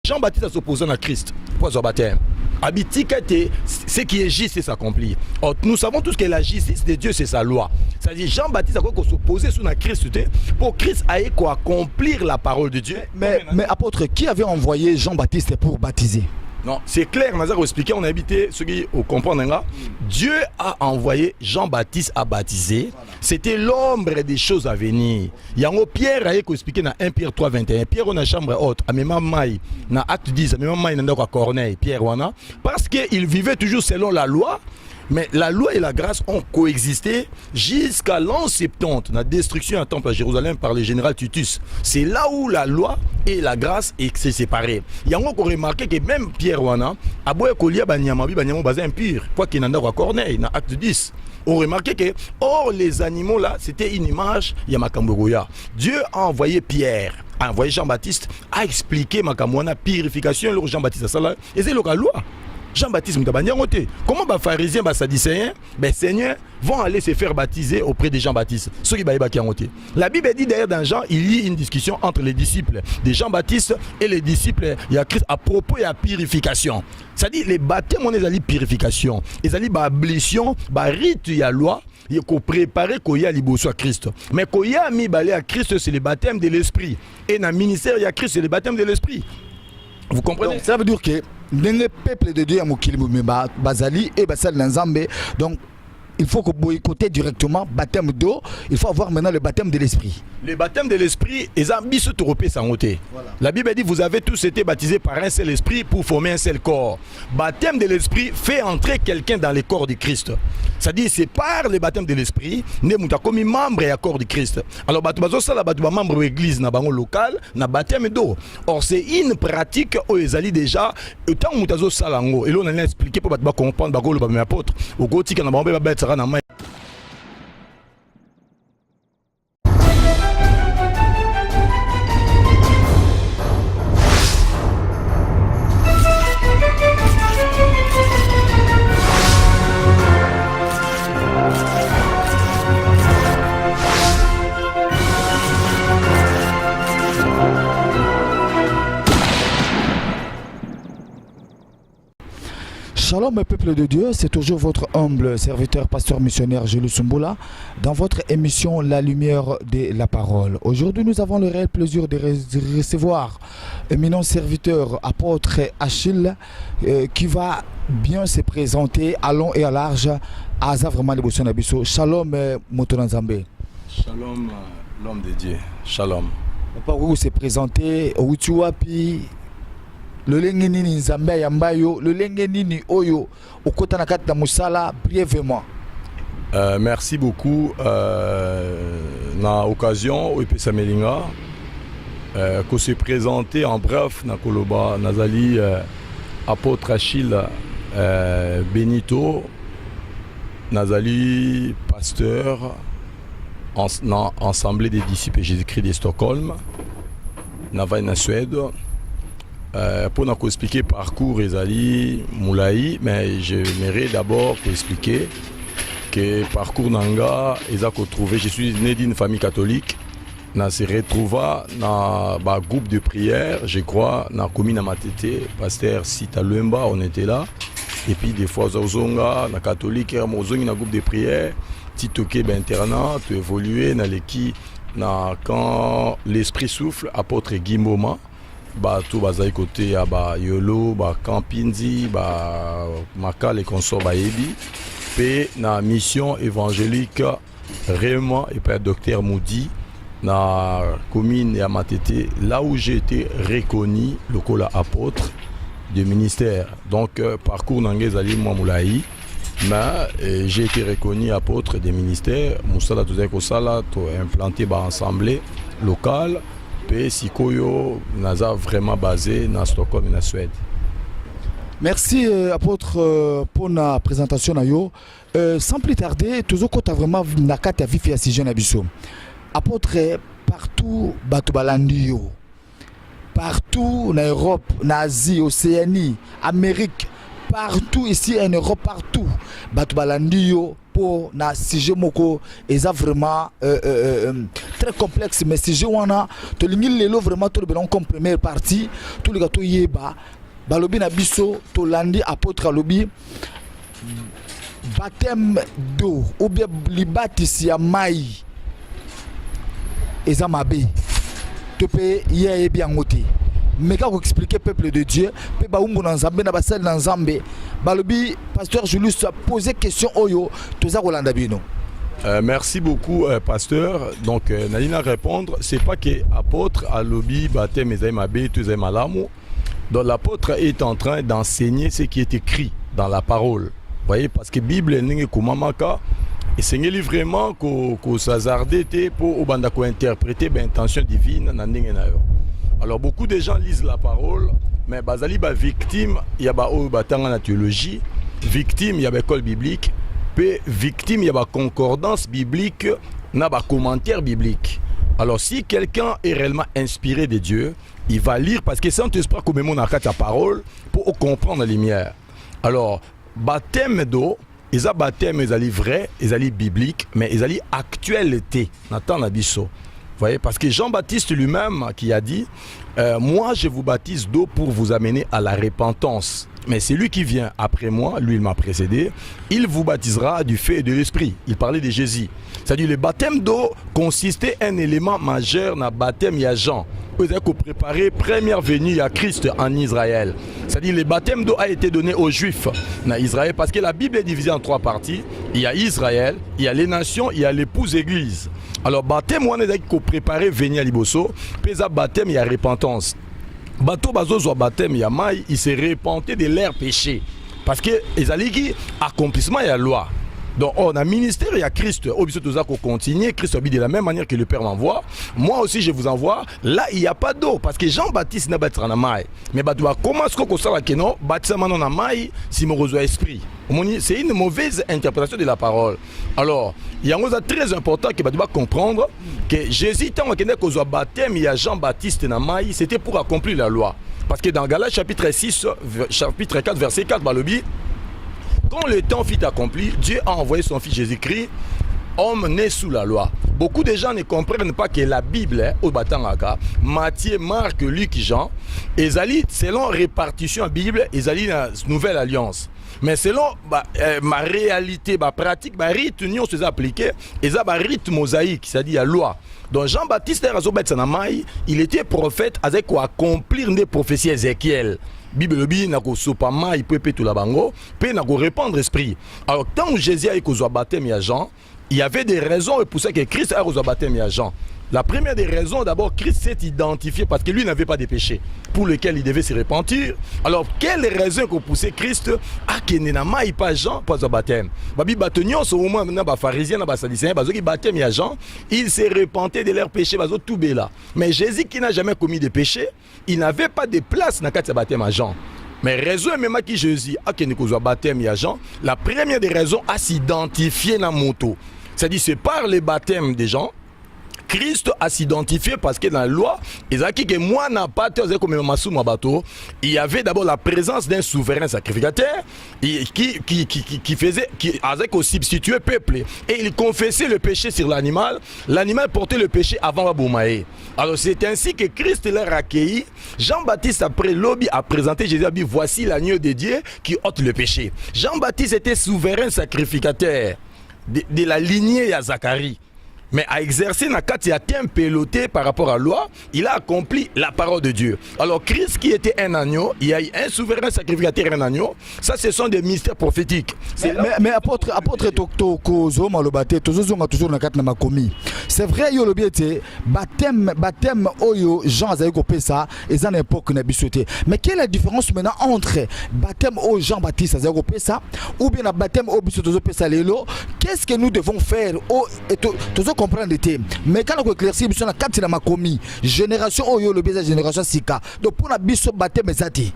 Jean-Baptiste a s'opposé à Christ pour son baptême. Ce qui est juste, c'est s'accomplir. Nous savons tous que la justice de Dieu, c'est sa loi. C'est-à-dire Jean-Baptiste a s'opposer sur Christ pour Christ aille accomplir la parole de Dieu. Mais apôtre, qui avait envoyé Jean-Baptiste pour baptiser? Non, c'est clair, Nazar a expliqué, on a habité, ceux qui comprennent, Dieu a envoyé Jean-Baptiste à baptiser. C'était l'ombre des choses à venir. Il y a un Pierre a expliqué dans 1 Pierre 3, 21. Pierre, on a chambre haute, à même maille, dans Acte 10, à même maille, dans Corneille, Pierre, on a. Parce qu'il vivait toujours selon la loi. Mais la loi et la grâce ont coexisté jusqu'à l'an 70, la destruction du temple à Jérusalem par le général Titus. C'est là où la loi et la grâce s'est séparées. Il y a encore remarqué que même Pierre Wana a beau écolier Banyamabi basé impur, quoi qu'il n'en a Corneille, dans Acte 10. On remarquait que, or, les animaux là, c'était une image, il y a Makambogoya. Dieu a envoyé Pierre, a envoyé Jean-Baptiste, a expliqué Makamwana purification, le Jean-Baptiste a ça là, et c'est la loi. Jean-Baptiste Moutabaniangote. Comment les pharisiens, les sadducéens, les seigneurs vont aller se faire baptiser auprès de Jean-Baptiste? Ceux qui La Bible dit d'ailleurs dans Jean, il y a une discussion entre les disciples de Jean-Baptiste et les disciples de Christ à propos de la purification. C'est-à-dire les baptêmes, on est allé purification. Ils allaient abolition, rite de la loi. Il faut préparer qu'il y a à Christ. Mais qu'il y a mis à Christ, c'est le baptême de l'esprit. Et dans le ministère, il y a Christ, c'est le baptême de l'esprit. Vous comprenez? Donc, ça veut dire que le peuple de Dieu a Bazali et Basal Nzambe. Donc il faut que boycotter directement baptême d'eau. Il faut avoir maintenant le baptême de l'esprit. Le baptême de l'esprit, les ambitieux européens sont notés. La Bible dit vous avez tous été baptisés par un seul esprit pour former un seul corps. Baptême de l'esprit fait entrer quelqu'un dans le corps de Christ. C'est-à-dire c'est par le baptême de l'esprit né muta comme membre et corps de Christ. Alors batu ça la batu membre de l'église na bango local na baptême d'eau. Or c'est une pratique où ils allaient déjà tant mutazo salango et là on a expliqué pour batu comprendre bagolo ba mes apôtres. Au gothique na bango ba na main. Shalom peuple de Dieu, c'est toujours votre humble serviteur, pasteur missionnaire Jules Sumboula dans votre émission La Lumière de la Parole. Aujourd'hui nous avons le réel plaisir de recevoir éminent serviteur apôtre Achille qui va bien se présenter à long et à large à Zavraman de Bossonabiso. Shalom Motonanzambe. Shalom l'homme de Dieu. Shalom. Papa vous se présenter au Utuapi. Le lengenini nzambe yambayo, le lengenini oyo okota na kati na musala brièvement. Merci beaucoup. Na occasion où peut samelinga qu'on se présenter en bref na koloba nazali apôtre Achille Benito nazali pasteur en assemblée des disciples Jésus-Christ de Stockholm na Suède. Pour nous expliquer parcours Ezali Moulaï, mais j'aimerais d'abord expliquer que parcours Nanga, je suis né d'une famille catholique, je se retrouva dans un groupe de prière, je crois, dans la commune à Matete, pasteur Sita Luemba, on était là, et puis des fois Zozonga, dans catholique, dans un groupe de prière, Titoké internat, tu évolué dans l'équipe, quand l'esprit souffle, apôtre Guimoma. Tout bazai côté à Yolo, Campinzi, Maka les consorts Baebi, puis na mission évangélique Raymond et Père Docteur Moudi na commune et à Matete, là où j'ai été reconnu local apôtre du ministère. Donc parcours Nangé Zali Moulaï, mais j'ai été reconnu apôtre des ministères. Moussala Touzeko Sala, implanté par assemblée locale. Sikoyo naza vraiment basé dans Stockholm et en Suède. Merci apôtre pour la présentation. Sans plus tarder, toujours quand tu as vraiment la carte à vif et à si jeune abisso. Apôtre partout partout en Europe, en Asie, Océanie, Amérique, partout ici en Europe, partout. Bato balandio pour na sujet moko eza vraiment très complexe, mais sujet wana to lingi lelo vraiment to belon comme première partie tout le gâteau yeba balobi na biso to landi apôtre lobi baptême d'eau ou bien libatisi ya mai eza mabe to pe ye bien ngote. Mais quand vous expliquez peuple de Dieu, pasteur Julius a posé question oyo merci beaucoup pasteur. Donc Nalina répondre, c'est pas que apôtre a lobby baptême ezaimabe tout ezaimalamo. Donc l'apôtre est en train d'enseigner ce qui est écrit dans la parole. Vous voyez, parce que Bible n'est que mamaka et c'est vraiment que s'hazarder pour obanda ko interpréter l'intention divine na ndenge na yo. Alors beaucoup de gens lisent la parole, mais bazali ba victime, il y a ba batanga na théologie, victime il y a ba école biblique, puis victime il y a ba concordance biblique, na ba commentaire biblique. Alors si quelqu'un est réellement inspiré de Dieu, il va lire parce que Saint-Esprit comme mon akata ta parole pour comprendre la lumière. Alors baptême d'eau, ils a baptême ils ali vrai, ils ali biblique, mais ils ali actualité. Nathan Nabiso. Vous voyez, parce que Jean-Baptiste lui-même qui a dit moi je vous baptise d'eau pour vous amener à la repentance. Mais c'est lui qui vient après moi, lui il m'a précédé, il vous baptisera du feu et de l'esprit. Il parlait de Jésus. C'est-à-dire le baptême d'eau consistait un élément majeur dans le baptême il y a Jean. Vous avez préparé première venue à Christ en Israël. C'est-à-dire le baptême d'eau a été donné aux Juifs en Israël parce que la Bible est divisée en trois parties. Il y a Israël, il y a les nations, il y a l'épouse église. Alors baptême on est préparé venir à Liboso, puis baptême il y a repentance. Bateau bazo baptême il y a maï, il s'est repenté de leurs péchés parce que les alliés accomplissement il y a loi. Donc on a ministère il y a Christ, obligé de continuer, Christ habite de la même manière que le Père m'envoie. Moi aussi je vous envoie. Là il n'y a pas d'eau parce que Jean-Baptiste n'a pas de maï. Mais bateau comment est-ce qu'on ça que non, baptême non na maï si me reçoit esprit. C'est une mauvaise interprétation de la parole. Alors, il y a une chose très importante que tu comprendre que Jésus, tant qu'il y a baptême, il y a Jean-Baptiste dans Maï, c'était pour accomplir la loi. Parce que dans Galates chapitre 6, chapitre 4, verset 4, quand le temps fut accompli, Dieu a envoyé son fils Jésus-Christ, homme né sous la loi. Beaucoup de gens ne comprennent pas que la Bible, au Batangaka, Matthieu, Marc, Luc, Jean, ils allaient, selon répartition en Bible, ils allaient dans la nouvelle alliance. Mais selon ma réalité, ma pratique, ma rite, nous se appliqué, et ça, ma rite mosaïque, c'est-à-dire la loi. Donc Jean-Baptiste, il était prophète avec quoi accomplir des prophéties Ézéchiel. Bible bi na ko sopama il peut tout la bango, puis na ko répandre esprit. Alors tant que Jésus a eu baptême à Jean, il y avait des raisons pour ça que Christ a eu baptême à Jean. La première des raisons, d'abord, Christ s'est identifié parce que lui n'avait pas de péché pour lequel il devait se repentir. Alors, quelle raison que poussait Christ à qu'il n'ait pas Jean pour le baptême? Babi Batonion, au moment où les pharisiens, les sadducéens, qui baptême à Jean, il s'est repenti de leurs péchés, tout là. Mais Jésus qui n'a jamais commis de péché, il n'avait pas de place dans le baptême à Jean. Mais raison même qui Jésus a qu'il n'ait baptême à Jean, la première des raisons à s'identifier dans mon moto. C'est-à-dire, c'est par le baptême des gens. Christ a s'identifié parce que dans la loi, il y avait d'abord la présence d'un souverain sacrificateur qui faisait, qui avait substitué le peuple. Et il confessait le péché sur l'animal. L'animal portait le péché avant Aboumaï. Alors c'est ainsi que Christ l'a accueilli. Jean-Baptiste après lobby a présenté Jésus a dit voici l'agneau de Dieu qui ôte le péché. Jean-Baptiste était souverain sacrificateur de la lignée à Zacharie. Mais à exercer dans il a un peloté par rapport à la loi, il a accompli la parole de Dieu. Alors Christ qui était un agneau, il y a eu un souverain sacrificateur un agneau. Ça, ce sont des mystères prophétiques. Mais apôtre Toko Malobate, toujours dans ma commis. C'est vrai, il y a baptême oyo Jean Azayko ça et ça n'importe n'a bisoté. Mais quelle est la différence maintenant entre baptême au Jean-Baptiste Azayko ça ou bien baptême au bisoto ça lelo? Qu'est-ce que nous devons faire et comprendre l'été, mais quand on éclaircit sur la carte de ma commis, génération oyo le baiser génération sika. Donc pour la biso baptême zati.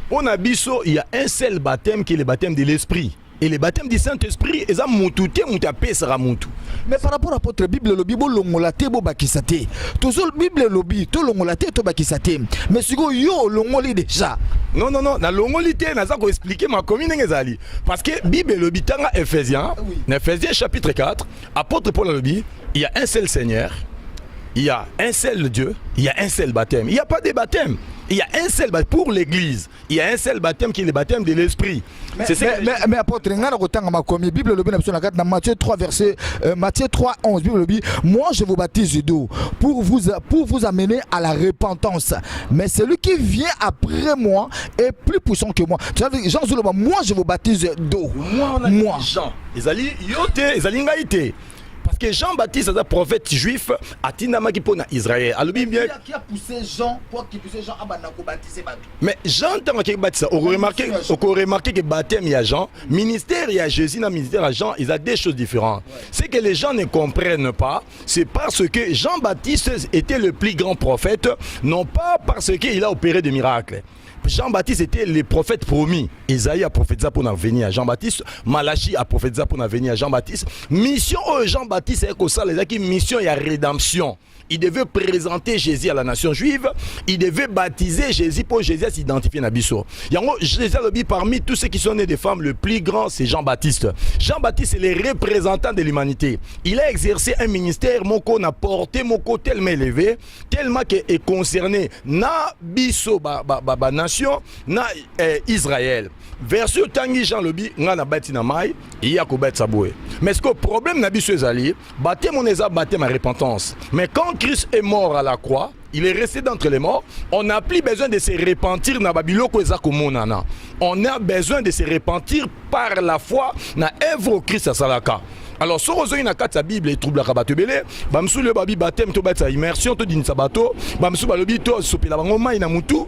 Pour la biso, il y a un seul baptême qui est le baptême de l'esprit. Et le baptême du Saint-Esprit, et ça moutouté moutapé sera moutou. Mais par rapport à votre Bible, le Bible longolate bo bakisate. Toujours Bible lobby, to longolate to bakisate. Mais si go yo longoli déjà. Non, na longoli te naza ko expliquer ma commune ngezali parce que Bible le bitanga Ephésiens, dans Ephésiens chapitre 4, apôtre Paul le dit, il y a un seul Seigneur, il y a un seul Dieu, il y a un seul baptême. Il n'y a pas de baptême. Il y a un seul baptême pour l'église. Il y a un seul baptême qui est le baptême de l'esprit. Mais apôtre, Bible le dans Matthieu 3 verset Matthieu 3 11 Bible le dit, moi je vous baptise d'eau pour vous amener à la repentance. Mais celui qui vient après moi est plus puissant que moi. Tu vois, Jean Zoloba, moi je vous baptise d'eau. Moi. Jean. Ezali yote, ezali ngaite. Parce que Jean-Baptiste, c'est un prophète juif, à Tinamaki pour Israël. Qui a poussé Jean pour qu'il puisse Jean à baptiser. Mais Jean, tant qu'il baptise, on remarqué que baptême il y a Jean, ministère il y a Jésus, dans ministère à Jean, ils ont des choses différentes. Ouais. C'est que les gens ne comprennent pas, c'est parce que Jean-Baptiste était le plus grand prophète, non pas parce qu'il a opéré des miracles. Jean-Baptiste était le prophète promis. Isaïe a prophétisé pour venir à Jean-Baptiste. Malachi a prophétisé pour venir à Jean-Baptiste. Mission Jean-Baptiste, c'est une mission et rédemption. Il devait présenter Jésus à la nation juive. Il devait baptiser Jésus pour Jésus s'identifier à Bisso. Jésus a dit parmi tous ceux qui sont nés des femmes, le plus grand c'est Jean-Baptiste. Jean-Baptiste est le représentant de l'humanité. Il a exercé un ministère, moko n'a porté moko tellement élevé, tellement qu'il est concerné na Bisso nation, na Israël. Version Tangi Jean Lobi, nga na bati na mai, il y a ko bati saboué. Mais ce que le problème na Bisso ezali, baptême on eza baptême à repentance. Mais quand Christ est mort à la croix, il est resté d'entre les morts. On n'a plus besoin de se repentir na babiloko ezako monana. On a besoin de se repentir par la foi na œuvre Christ à Salaka. Alors, si vous avez une carte de Bible et trouble à rabattre belé, bamsou le babi baptême to batsa immersion to din sabato, bamsou balobi to sopela bangoma ina mutu.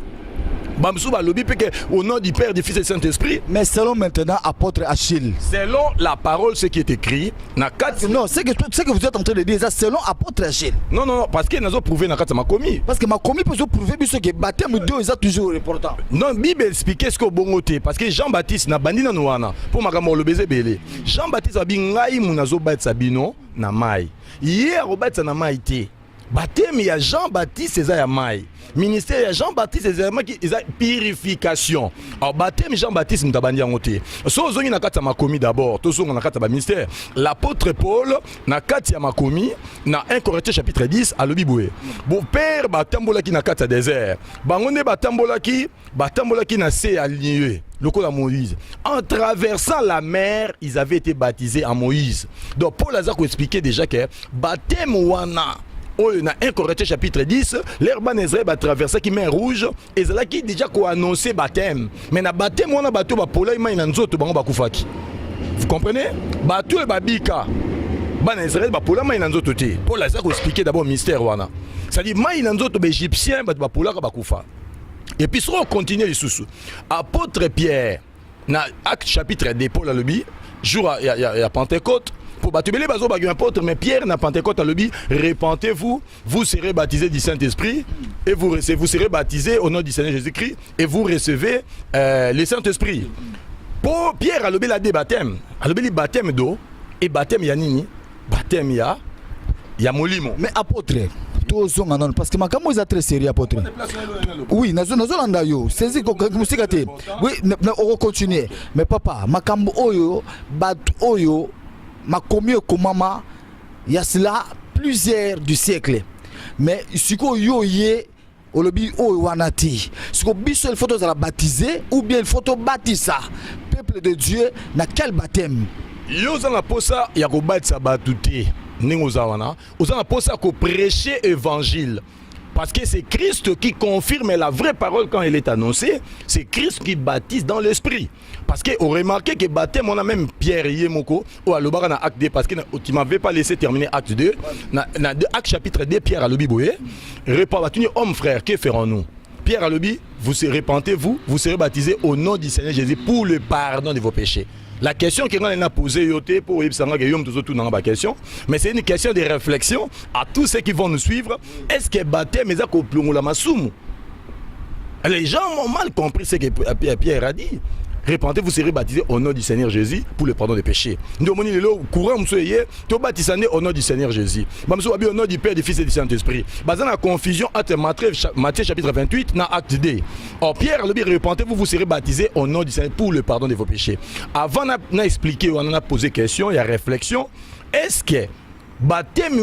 Bamsou balobi peke au nom du Père, du Fils et du Saint-Esprit. Mais selon maintenant apôtre Achille. Selon la parole, ce qui est écrit, na carte. Non, c'est que vous êtes en train de dire ça selon apôtre Achille. Non, parce qu'il n'a pas prouvé na carte ma commis. Parce que ma commis peut prouver que baptême Dieu est toujours important. Non, Bible explique ce que bongoté parce que Jean-Baptiste n'a bandi na nouana pour ma gamme le baiser belé. Jean-Baptiste a bin ngai munazo bat sabino na mai. Hier au bat na mai té. Baptême il y a Jean-Baptiste c'est ya mai. Ministère il y a Jean-Baptiste c'est purification. Alors baptême Jean-Baptiste mutabandi ngoté. So zongi na kata makomi d'abord, to zonga na kata ba ministère. L'apôtre Paul na kata makomi na 1 Corinthiens chapitre 10 à l'obiboué. Bon père batambola ki na kata désert. Bangonde batambola ki na se aligné. Le Moïse. En traversant la mer, ils avaient été baptisés en Moïse. Donc Paul a expliqué déjà que baptême wana. Oh, dans 1 Corinthiens chapitre 10, l'herban Israël a traversé qui mer rouge et c'est là qui déjà qu'on annoncé baptême. Mais na baptême on a bateau ba pola ima ina nzoto bango bakufaki. Vous comprenez? Bateau et babika. Ban Israël ba pola ima ina nzoto te. Paul a expliqué d'abord mystère wana. Ça dit ma ina nzoto ba égyptien ba pola ka bakufa. Et puis si on continue les sous. Apôtre Pierre na Acte chapitre 2 Paul a le bi jour il y a Pentecôte. Pour batubele bazo bagi apôtre mais Pierre na Pentecôte a le bi repentez-vous, vous serez baptisés du Saint-Esprit et vous serez baptisés au nom du Seigneur Jésus-Christ et vous recevez le Saint-Esprit. Pour Pierre a le bi la baptême, a le bi baptême d'eau et baptême ya nini? Baptême ya molimo. Mais apôtre parce que ma camo est très sérieux apôtre. Oui, nazo landa yo. C'est ko musika te. Oui, on continue. Mais papa, ma camo oyo, bat oyo, ma commis komama, il y a cela plusieurs du siècle. Mais si ko yo yé olobi oyo wanati. Si ko biso il faut la baptiser ou bien il faut baptiser peuple de Dieu na quel baptême? Yo za na posa ya ko baptiser batuté. Nous allons prêcher l'évangile. Parce que c'est Christ qui confirme la vraie parole quand elle est annoncée. C'est Christ qui baptise dans l'esprit. Parce que vous remarquez que baptême, on a même Pierre Yemoko, ou à l'Obar dans Acte 2, parce que tu ne m'avais pas laissé terminer Acte 2. Dans Acte chapitre 2, Pierre a le Biboé. Répondez, homme frère, que ferons-nous? Pierre a le Biboé, vous serez repentez-vous, vous serez baptisés au nom du Seigneur Jésus pour le pardon de vos péchés. La question que l'on a posée, mais c'est une question de réflexion à tous ceux qui vont nous suivre. Est-ce que baptême est la masumu? Les gens ont mal compris ce que Pierre a dit. Répentez, vous serez baptisés au nom du Seigneur Jésus pour le pardon des péchés. Nous avons dit courant, nous baptisés au nom du Seigneur Jésus. Nous avons au nom du Père, du Fils et du Saint-Esprit. Basant la confusion entre Matthieu chapitre 28 dans Acte 2. Or, Pierre, répentez-vous, vous serez baptisés au nom du Seigneur pour le pardon de vos péchés. Avant d'expliquer, on a posé question, il y a réflexion. Est-ce que baptême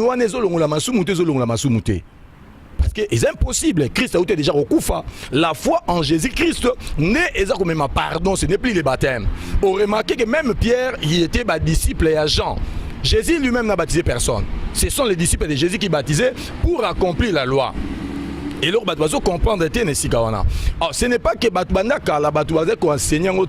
parce que c'est impossible. Christ a été déjà au Koufa. La foi en Jésus-Christ n'est pas comme un pardon, ce n'est plus le baptême. Vous remarquez que même Pierre, il était disciple et agent. Jésus lui-même n'a baptisé personne. Ce sont les disciples de Jésus qui baptisaient pour accomplir la loi. Et là, vous comprendre ce n'est pas que la enseignant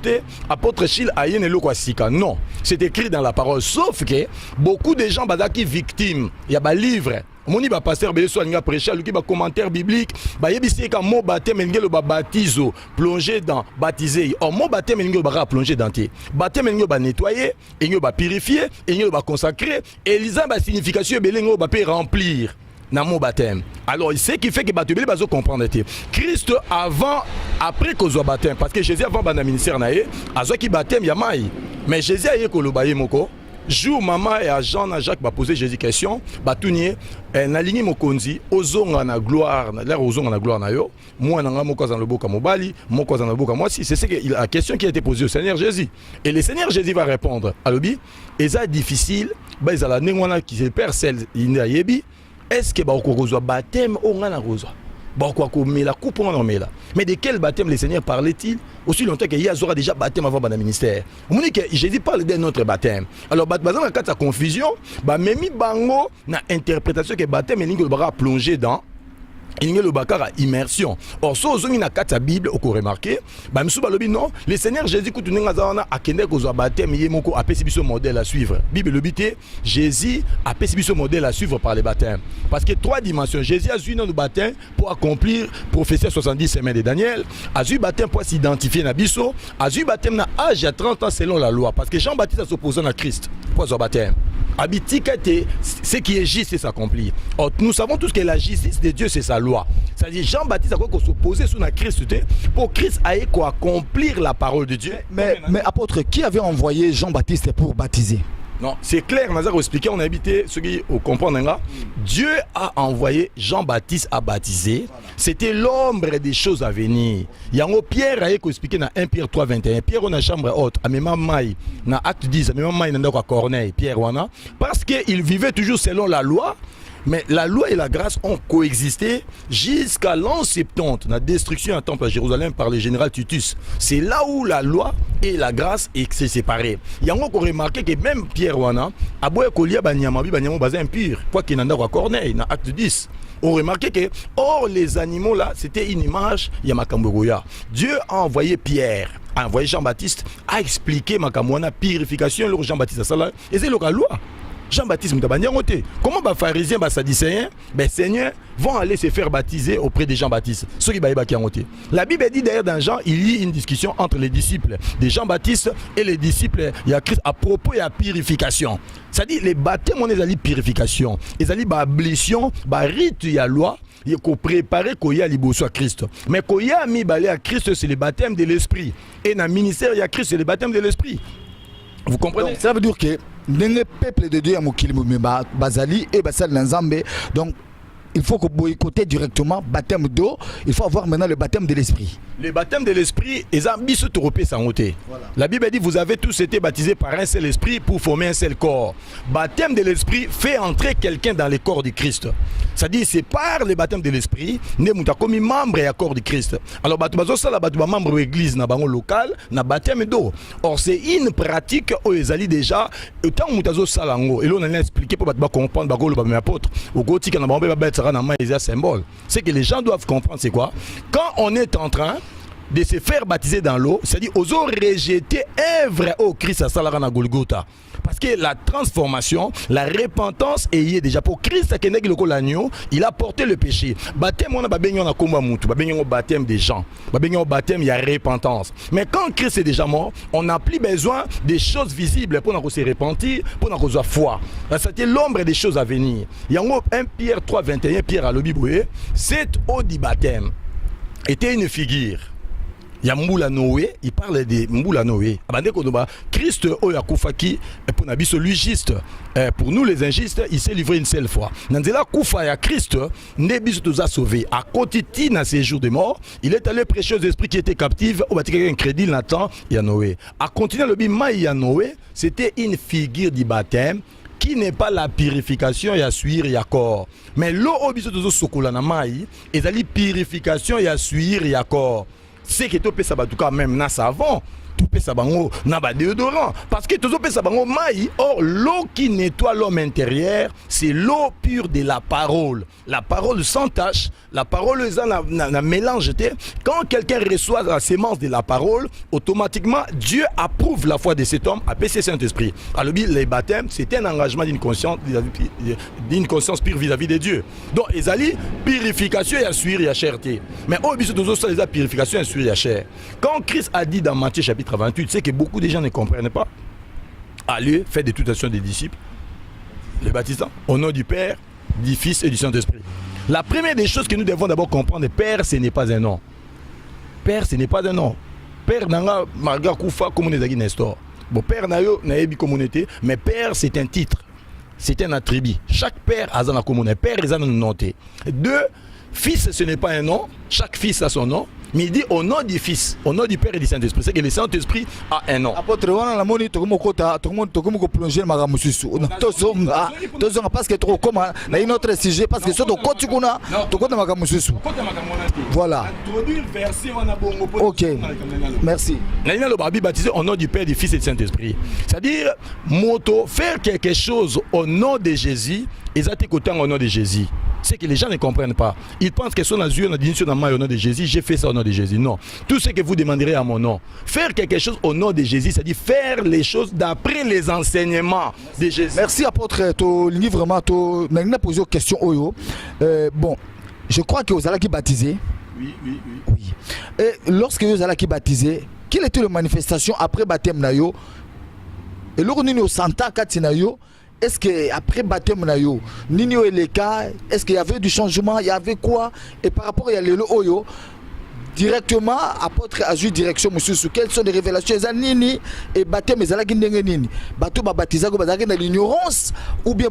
apôtre Chil Ayen et le non, c'est écrit dans la parole. Sauf que beaucoup de gens qui sont victimes. Il y a des livres. Moni ba pasteur Bélesso a prêché à lui ba commentaire biblique ba yebisi ka mo baptême ngelo ba baptizo plonger dans baptiser or mo baptême ngelo ba plonger dans té baptême ngelo ba nettoyer et ngelo ba purifier et ngelo ba consacrer et lisa ba signification belengo ba peut remplir dans mon baptême. Alors c'est ce qui fait que Batubeli bazo comprendre Christ avant après qu'on soit baptême parce que Jésus avant ban ministère naé azo ki baptême ya mai mais Jésus a yeko lobaye moko jour maman et à Jean à Jacques va poser Jésus question batunier nalingi mokonzi ozonga na gloire l'air ozonga na gloire na yo moi nanga moko za loboka mobali moko za loboka moi si c'est ce que la question qui a été posée au Seigneur Jésus et le Seigneur Jésus va répondre alobi et ça difficile ba ezala nengwana qui se perd celle ina yebi est-ce que ba okozwa baptême onga na rozwa ba ko mela coupe on mela mais de quel baptême le Seigneur parlait-il aussi longtemps qu'il y a déjà baptême avant le ministère. On dit que Jésus parle d'un autre baptême. Alors dans la cas de confusion, ba memi bango na interprétation que baptême et l'ingo bara plonger dans il y a le bakara immersion. Or, si vous avez une carte Bible, vous remarquez, non, le Seigneur Jésus, quand vous avez baptême, il y a un modèle à suivre. Bible le bité, Jésus a un modèle à suivre par les baptêmes. Parce que trois dimensions. Jésus a eu un baptême pour accomplir prophétie 70 semaines de Daniel, a eu un baptême pour s'identifier à Bisso, a eu un baptême à l'âge de 30 ans selon la loi. Parce que Jean-Baptiste a s'opposé à Christ pour son baptême. Ce qui est juste, c'est s'accomplir. Nous savons tous que la justice de Dieu, c'est sa loi. C'est-à-dire Jean-Baptiste a s'opposer sur Christ pour Christ aille accomplir la parole de Dieu. Mais apôtre, qui avait envoyé Jean-Baptiste pour baptiser? Non, c'est clair, Nazar expliqué, on a habité, ceux qui comprennent, Dieu a envoyé Jean-Baptiste à baptiser. C'était l'ombre des choses à venir. Il y a un Pierre a expliqué dans 1 Pierre 3, 21. Pierre on a chambre haute, à même maille, dans Acte 10, à même maille, dans Corneille, Pierre wana, parce qu'il vivait toujours selon la loi. Mais la loi et la grâce ont coexisté jusqu'à l'an 70, la destruction du temple à Jérusalem par le général Titus. C'est là où la loi et la grâce s'est séparées. Il y a encore remarqué que même Pierre Wana, a beau écolier banyamabi banyamo bazin impur, quoi qu'il n'en a Corneille, dans Acte 10. On remarquait que, or les animaux là, c'était une image, Yamakambogoya. Dieu a envoyé Pierre, a envoyé Jean-Baptiste, a expliqué Makamwana purification, le Jean-Baptiste a ça là, et c'est la loi. Jean-Baptiste Moutabanyangote. Comment les pharisiens, les sadducéens, les seigneurs vont aller se faire baptiser auprès de Jean-Baptiste. La Bible dit d'ailleurs dans Jean, il y a une discussion entre les disciples de Jean-Baptiste et les disciples de Christ à propos de la purification. C'est-à-dire les baptêmes, on est purification. Ils ont abolition, rite la loi. Il faut préparer qu'il y a à Christ. Mais qu'il y a mis à Christ, c'est le baptême de l'esprit. Et dans le ministère, il y a Christ, c'est le baptême de l'esprit. Vous comprenez? Donc, ça veut dire que le peuple de Dieu est Bazali et Basal Nzambe. Donc, il faut que boycotter directement baptême d'eau. Il faut avoir maintenant le baptême de l'esprit. Le baptême de l'esprit est un bisou européen sans ôter. La Bible dit vous avez tous été baptisés par un seul esprit pour former un seul corps. Baptême de l'esprit fait entrer quelqu'un dans le corps de Christ. C'est-à-dire c'est par le baptême de l'esprit né muta comme membre et corps de Christ. Alors batubazo ça la batuba membre de l'église na bango local na baptême d'eau. Or c'est une pratique où ils allaient déjà autant mutazo salango et là on a expliqué pour batuba comprendre bago le baptême apôtre au goti kana bambe ba symbole. C'est que les gens doivent comprendre c'est quoi? Quand on est en train de se faire baptiser dans l'eau, c'est-à-dire aux eaux rejeter œuvre au Christ à Salarana Golgotha. Parce que la transformation, la repentance est déjà pour Christ qui est l'agneau, il a porté le péché. Baptême on a baptême des gens. Baptême il y a repentance. Mais quand Christ est déjà mort, on n'a plus besoin des choses visibles pour nous se repentir, pour nous avoir foi. C'était l'ombre des choses à venir. Il y a 1 Pierre 3 21 Pierre à l'Obiboué, cette eau du baptême était une figure. Il y a Mboula Noé, il parle de Mboula Noé. Christ oyo akufaki pour nabiso lui juste. Pour nous les injustes, il s'est livré une seule fois. Nanzela kufa ya Christ, nebiso toza sauvé. À côté na ses jours de mort, il est allé prêcher aux esprits qui étaient captifs. Au bâtiment un crédit Nathan et à Noé. À continuer le bima ya Noé, c'était une figure du baptême qui n'est pas la purification ya suir ya corps. Mais l'eau au biso tozo sokola na mai, ezali purification ya suir ya corps. C'est que tu peux savoir tout cas même na savon, tu peux savoir na ba déodorant parce que tu peux savoir maï. Or l'eau qui nettoie l'homme intérieur, c'est l'eau pure de la parole. La parole sans tache, la parole na mélange. Quand quelqu'un reçoit la sémence de la parole, automatiquement Dieu approuve la foi de cet homme à PC Saint-Esprit. Alors les baptêmes, c'est un engagement d'une conscience pure vis-à-vis de Dieu. Donc ezali purification et assuire ya cherté. Mais au biso tozo ça les purification et assuire ya chair. Quand Christ a dit dans Matthieu chapitre 28, c'est que beaucoup de gens ne comprennent pas. Allez, faites de toute action des disciples, les baptisants, au nom du Père, du Fils et du Saint-Esprit. La première des choses que nous devons d'abord comprendre, Père, ce n'est pas un nom. Père, ce n'est pas un nom. Père, nanga marga kufa comme on dit Nestor. Bon, Père nayo naebi communauté, mais Père, c'est un titre, c'est un attribut. Chaque Père a une communauté. Père, ils ont une noté. Deux, Fils, ce n'est pas un nom. Chaque fils a son nom. Mais il dit au nom du Fils, au nom du Père et du Saint-Esprit. C'est que le Saint-Esprit a un nom. Apôtre, on a la monnaie, tout le monde plongé dans la moussou. Parce que trop comme il y a un autre sujet, parce que c'est au côté qu'on a, tout le monde moussou. Voilà. Ok. Merci. Le Babi baptisé au nom du Père, du Fils et du Saint-Esprit. C'est-à-dire, moto, faire quelque chose au nom de Jésus, ils ont écouté au nom de Jésus. C'est que les gens ne comprennent pas. Ils pensent que son azur on a dit au nom de Jésus, j'ai fait ça au nom de Jésus. Non. Tout ce que vous demanderez à mon nom. Faire quelque chose au nom de Jésus, c'est-à-dire faire les choses d'après les enseignements de Jésus. Merci apôtre. Tu vraiment maintenant poser une question Oyo. Bon, je crois que vous allez qui baptiser. Oui. Et lorsque vous allez qui baptiser, quelle était la manifestation après baptême nayo? Et lorsque nous santa katinayo. Est-ce qu'après baptême, Nino et les cas, est-ce qu'il y avait du changement? Il y avait quoi? Et par rapport à l'élo Oyo, directement, apôtre a eu direction, monsieur, quelles sont les révélations? Nini et baptême, mais ça nini. Bateau baptisé, dans l'ignorance, ou bien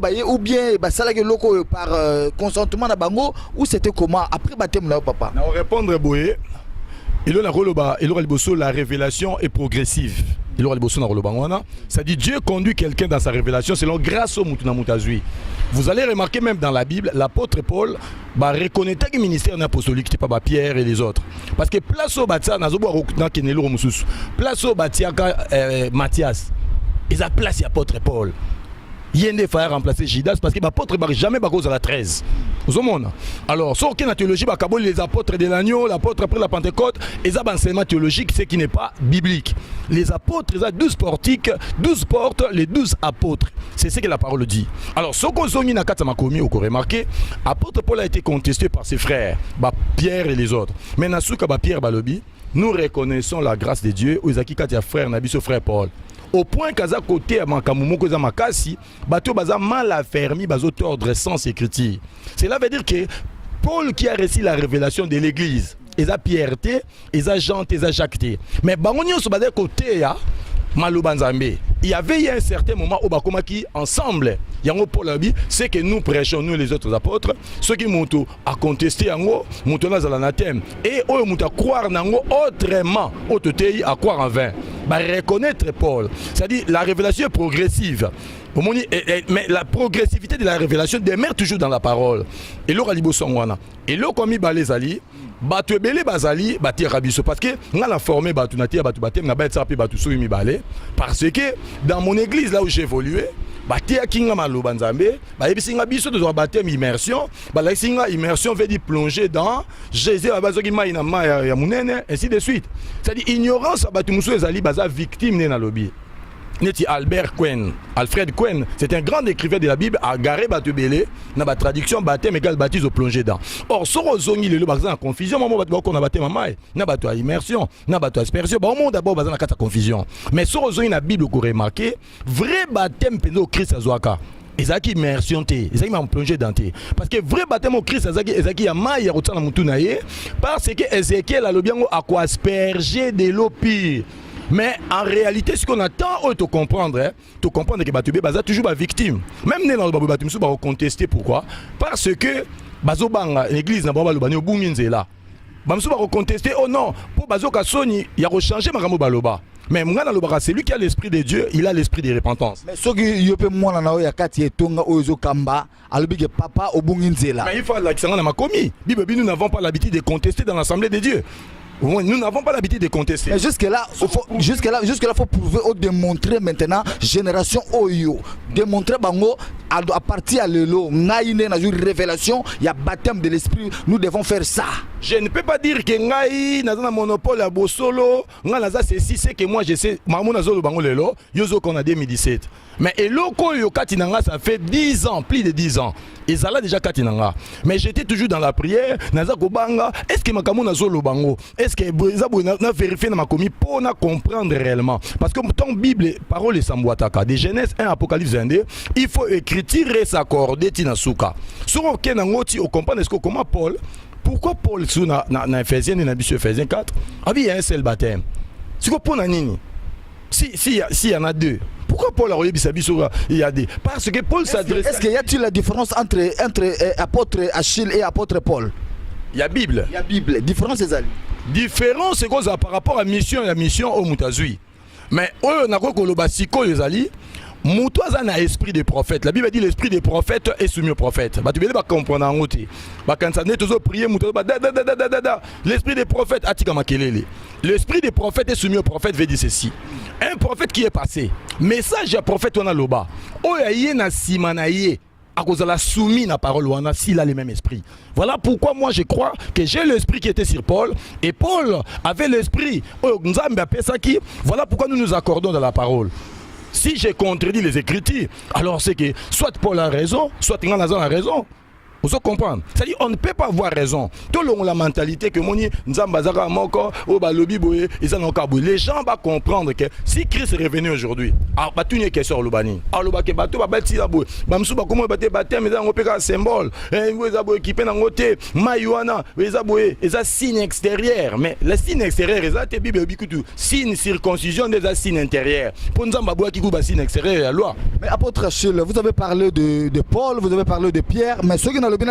ça loko par consentement na bango, ou c'était comment? Après baptême, papa? On répondre, Boé. La révélation est progressive. Ça dit Dieu conduit quelqu'un dans sa révélation selon grâce au Moutounamutazui. Vous allez remarquer même dans la Bible, l'apôtre Paul reconnaît que le ministère apostolique n'était pas Pierre et les autres. Parce que place au Batia, place au Batia Matthias, ils ont placé l'apôtre Paul. Il y a des frères remplacer Judas parce que l'apôtre n'a jamais à la 13. Vous avez alors, sur la théologie, les apôtres de l'agneau, l'apôtre après la Pentecôte, ils ont un enseignement théologique, ce qui n'est pas biblique. Les apôtres, ils ont 12 portiques, 12 portes, les 12 apôtres. C'est ce que la parole dit. Alors, ce qu'on a dit, vous remarqué, l'apôtre Paul a été contesté par ses frères, Pierre et les autres. Mais Pierre Balobi, nous reconnaissons la grâce de Dieu, où ils ont frère Nabi, ce frère Paul. Au point qu'à côté à Makamumo koza makasi, bateau baza mal affermi bazo tordre sans écriture. Cela veut dire que Paul qui a reçu la révélation de l'église, ils a Pierreté, ils a Jean, ils a Jacques. Mais bangonio so bade côté ya Malobanzambe. Il y avait un certain moment où Bakomaki ensemble, Yango Paul Abi, c'est que nous prêchons nous les autres apôtres, ceux qui montent à contester Yango, montent dans l'anathème et eux montent à croire Nango autrement, autrement à croire en vain. Reconnaître Paul, c'est-à-dire la révélation est progressive. Mais la progressivité de la révélation demeure toujours dans la parole. Et l'eau Ralibo Songwana. Et l'eau comme Balezali, Batu Ebele Bazali, Bati Rabiso. Parce que nous avons formé Batu Nati, Batu Batem, Nabat Sapi, Batu Soumi Balé. Parce que dans mon église, là où j'ai évolué, Bati Akinga Malobanzambe, Bayebisinga Biso de Batem immersion, Balaïsinga immersion veut dire plonger dans Jésus, Abazogima Inama Yamunene, ainsi de suite. C'est-à-dire ignorance, Batu Moussou Ezali, Baza victime Nena Lobby. Alfred Quen, c'est un grand écrivain de la Bible, a garé Batubele, dans la traduction baptême égale baptise au plongé dans. Or, sur Ozongi, le bazar en confusion, maman va qu'on a baptême mamai, n'a pas toi immersion, n'a pas toi aspersion, bah au monde d'abord bazar en confusion. Mais sur Ozongi, la Bible qu'on remarqué, vrai baptême péno Christ Azoaka. ezaki immersion te, ezaki ma plongé dans te. Parce que vrai baptême au Christ ezaki ya mai ya rotana mutu na ye parce que Ézéchiel alobi yango ako asperger de l'eau pure. Mais en réalité, ce qu'on attend, te comprendre que Batubé Baza toujours ma victime. Même dans le Babou Batumsou, va contester pourquoi? Parce que Bazobanga, l'église n'a pas le banni au Bouminzela. Bamsou va contester, oh non, pour Bazo Kassoni, il a rechangé Maramo Baloba. Mais moi, c'est lui qui a l'esprit de Dieu, il a l'esprit de repentance. Mais ce qui est moi, il y a Kati et Tonga, Ozo Kamba, Albi papa au Bouminzela. Mais il faut la Kisanga n'a commis. Bibi, nous n'avons pas l'habitude de contester dans l'Assemblée de Dieu. Nous n'avons pas l'habitude de contester. Mais jusque-là, il faut prouver ou démontrer maintenant, génération Oyo, démontrer bango à partir de l'eau, naïne dans une révélation, il y a baptême de l'esprit, nous devons faire ça. Je ne peux pas dire que ngai naza na monopole à Bosolo, nga naza ceci c'est que moi je sais, maman nazo le bango lelo, yozo qu'on a 2017. Mais eloko yo katinanga ça fait 10 ans, plus de 10 ans. Et ça là déjà katinanga. Mais j'étais toujours dans la prière, naza ko banga, est-ce que makamu nazo le bango? Est-ce que eza na vérifier na makomi pour na comprendre réellement? Parce que ton Bible, parole samboataka, de Genèse 1 Apocalypse 22, il faut écrire et s'accorder tinasuka. Sur aucun ngoti au comprendre est-ce que comment Paul. Pourquoi Paul, dans Ephésiens et dans Ephésiens 4, il y a un seul baptême? C'est quoi pour Nanini? S'il y en a deux, pourquoi Paul a il y a des? Parce que Paul s'adresse. Est-ce qu'il y a-t-il la différence entre apôtre Achille et apôtre Paul? Il y a Bible. Il y a Bible. Différence c'est ça. Différence c'est quoi par rapport à la mission au Moutazui. Mais on a quoi que le basiko les alliés. Moutouaz a un esprit de prophète. La Bible dit l'esprit des prophètes est soumis au prophète. Tu veux comprendre en côté. L'esprit des prophètes a makelele. L'esprit des prophètes est soumis au prophète veut dire ceci. Un prophète qui est passé. Message à prophète on a loba. Oyaye na simanaye. À cause de la soumise à parole on a s'il a le même esprit. Voilà pourquoi moi je crois que j'ai l'esprit qui était sur Paul et Paul avait l'esprit. Voilà pourquoi nous nous accordons dans la parole. Si j'ai contredit les Écritures, alors c'est que soit Paul a raison, soit Nganazo a raison. Vous comprenez? C'est-à-dire on ne peut pas avoir raison. Tout le monde la mentalité que moni Nzambazaka moko ou balobi boye les gens vont comprendre que si Christ est revenu aujourd'hui, alors bah tout n'est que sur le bani. Alors bah que bateau bah bâti la boye. Bamsou bah comment bâti baptême mais on peut un symbole. Vous les avez équipé dans côté Mayuana, les aboye, les signes extérieurs. Mais les signes extérieurs, les a Bible bikutu signe circoncision des signes intérieurs. Pour Nzamba boye qui coupe signe extérieur la loi. Mais apôtre Achille, vous avez parlé de Paul, vous avez parlé de Pierre, mais ceux qui n'ont le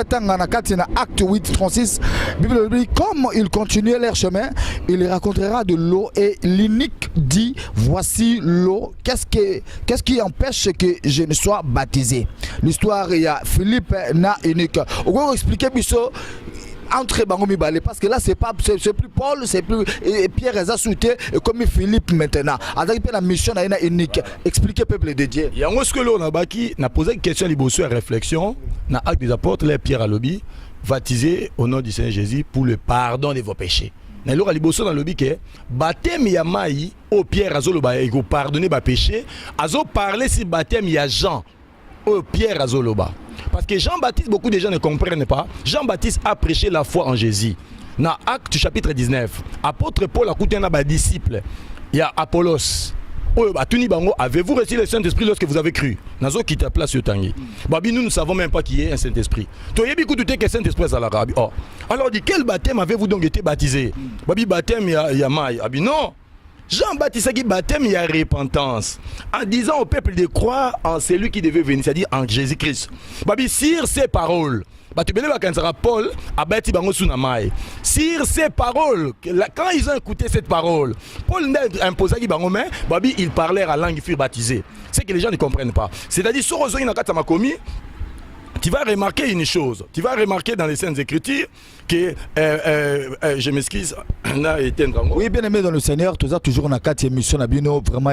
acte 8, 36, Bible dit comme ils continuaient leur chemin, il les racontera de l'eau et l'unique dit voici l'eau. Qu'est-ce qui empêche que je ne sois baptisé? L'histoire il y a Philippe na unique. On va expliquer biso entre Bangomi Balé parce que là c'est plus Paul, c'est plus Pierre Eza Souté et comme Philippe maintenant. Avec la mission na unique. Expliquer peuple de Dieu. Il y a un ce que l'on a baki n'a posé une question libosso à réflexion. Dans Actes des Apôtres, les Pierre à lobby baptisé au nom du Seigneur Jésus pour le pardon de vos péchés. Mais l'on a libosso dans le lobby que baptême yamai au Pierre azo le ba et pardonner ba péché, azo parler si baptême ya Jean au Pierre azo le ba. Parce que Jean-Baptiste, beaucoup de gens ne comprennent pas. Jean-Baptiste a prêché la foi en Jésus. Dans Acte chapitre 19, apôtre Paul a coûté un disciple. Il y a Apollos. Avez-vous reçu le Saint-Esprit lorsque vous avez cru? Nazo qui t'a place sur Tanguy. Nous ne savons même pas qui est un Saint-Esprit. Tu as écouté que Saint-Esprit à l'Arabie. Alors, quel baptême avez-vous donc été baptisé? Baptême, il y a Maï. Non. Jean-Baptiste qui baptême, il y a repentance. En disant au peuple de croire en celui qui devait venir, c'est-à-dire en Jésus-Christ. Sur ces paroles. Paul a bâti bango sunamai. Sur ces paroles, quand ils ont écouté cette parole, Paul n'a imposé qui bango mais il parlait à langue, ils furent baptisés. C'est que les gens ne comprennent pas. C'est-à-dire sur Ozo Inakata Makomi, tu vas remarquer une chose. Tu vas remarquer dans les Saintes Écritures que, je m'excuse, oui, bien aimé dans le Seigneur, tu as toujours une carte émission, vraiment,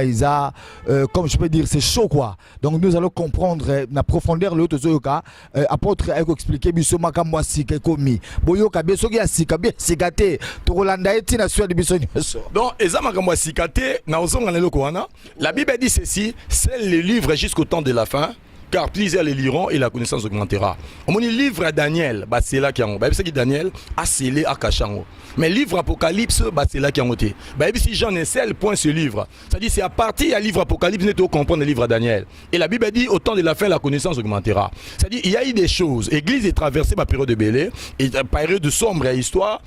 comme je peux dire, c'est chaud quoi. Donc nous allons comprendre, la profondeur, le Zoyoka, apôtre, a expliqué, Bissoma Kamwasi, Kekomi, Boyoka, Besogi, Sikabe, Sikate, Torolanda, et Tina Suad, Bisson. Donc, Ezama Kamwasi, Kate, Naozong, la Bible dit ceci, c'est le livre jusqu'au temps de la fin. car plusieurs les liront et la connaissance augmentera. Mon livre à Daniel, bah c'est là qui en bah c'est que Daniel a scellé à Kachango. Mais livre Apocalypse, bah c'est là qui en été. Bah si Jean est seul point ce livre. C'est-à-dire c'est à partir du livre Apocalypse n'est comprendre le livre à Daniel. Et la Bible dit au temps de la fin la connaissance augmentera. C'est-à-dire il y a eu des choses. L'église est traversée par période de Bélé et période de sombre histoire.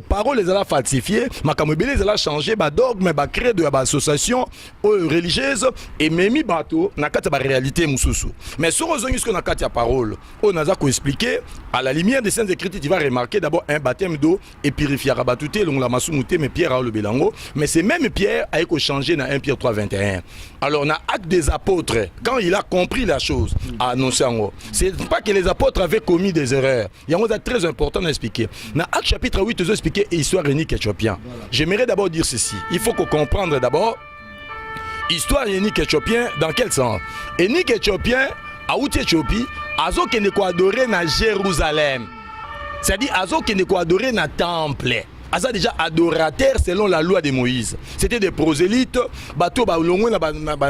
Paroles les a falsifiées, ma comme Bélé les a changé, bah dogme, bah créé de association religieuse et même bateau na kati ba réalité mususu. Mais sur ozongi ce qu'on a kati parole, on a expliqué à la lumière des saintes écritures, tu vas remarquer d'abord un baptême d'eau et purifier rabatouté long la masumuté mais Pierre a le bélango, mais c'est même Pierre a été changé dans 1 Pierre 3:21. Alors on a acte des apôtres quand il a compris la chose à annoncer en haut. C'est pas que les apôtres avaient commis des erreurs. Il y a un chose très important à expliquer. Dans Acte chapitre 8, ils ont expliqué l'histoire unique éthiopien. J'aimerais d'abord dire ceci. Il faut qu'on comprenne d'abord histoire unique éthiopien dans quel sens. Unique éthiopien à outil Éthiopie, azo qui n'est adoré na Jérusalem. C'est-à-dire azo qui n'est adoré na temple. Aza déjà adorateur selon la loi de Moïse. C'était des prosélytes, bateau ba longwe na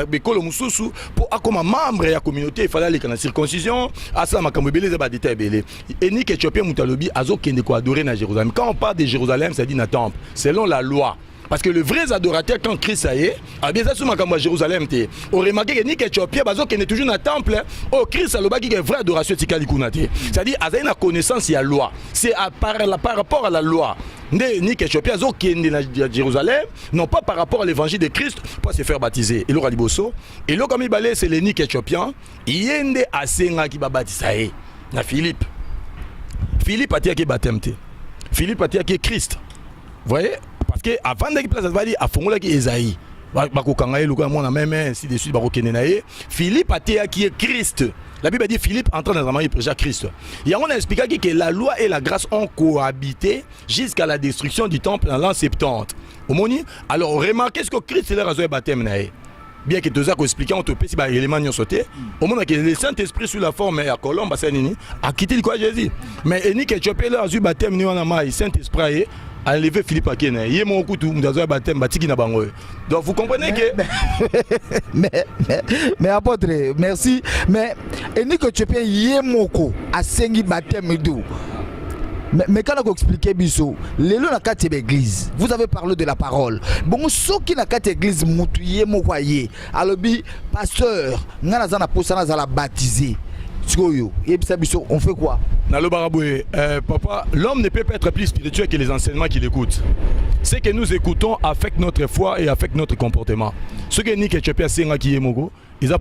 bekolo mususu pour comme membre de la communauté, il fallait aller dans la circoncision, asa makambo belé ba détail belé. Eni que Éthiopien mutalobi azo qui n'est adoré na Jérusalem. Quand on parle de Jérusalem, ça dit na temple, selon la loi. Parce que le vrai adorateur, quand Christ a est, a bien ça sur ma Jérusalem, on remarque que ni Éthiopien, qui est toujours dans le temple, oh Christ a le bagi qui est vraie adoration tikali kunate. C'est-à-dire, à une connaissance il y a loi. C'est par rapport à la loi. Ni Éthiopien, qui est dans Jérusalem, non pas par rapport à l'évangile de Christ pour se faire baptiser. Et l'autre Aliboso, et l'autre comme il balait, c'est les Éthiopien. Il y a un asenga qui va baptiser. Na Philippe. Philippe a dit qu'il baptême. Philippe a dit qu'il est Christ. Vous voyez? Parce que avant de place va dire à Fongola qui Esaïe bakokangaye luka mona même ainsi de suite bakokenenaye Philippe a été qui est Christ. La Bible dit Philippe entrant dans un mariage prêcha Christ. Et on a expliqué que la loi et la grâce ont cohabité jusqu'à la destruction du temple dans l'an 70. Alors remarquez ce que Christ est là à baptême naé. Bien que tous ça expliqué on te peut si ba élément n'y sauté. Au moment que le Saint-Esprit sous la forme à Colombe c'est nini a quitté le quoi Jésus. Mais eni que tu peux là à baptême ni on a mai Saint-Esprit a enlevé Philippe Akene. Il est mon coup tout dans un baptême batiki na bango. Donc vous comprenez que mais apôtre merci mais eni que tu peux yemoko a sengi baptême d'eau. Mais quand on explique biso, les lois na carte église, vous avez parlé de la parole. Bon, ceux qui na carte église mutuye mo voyez, alors bi pasteur, ngana za na posana za la baptiser. On fait quoi? Papa, l'homme ne peut pas être plus spirituel que les enseignements qu'il écoute. Ce que nous écoutons affecte notre foi et affecte notre comportement. Ce que nous avons qui est mogo, ils ont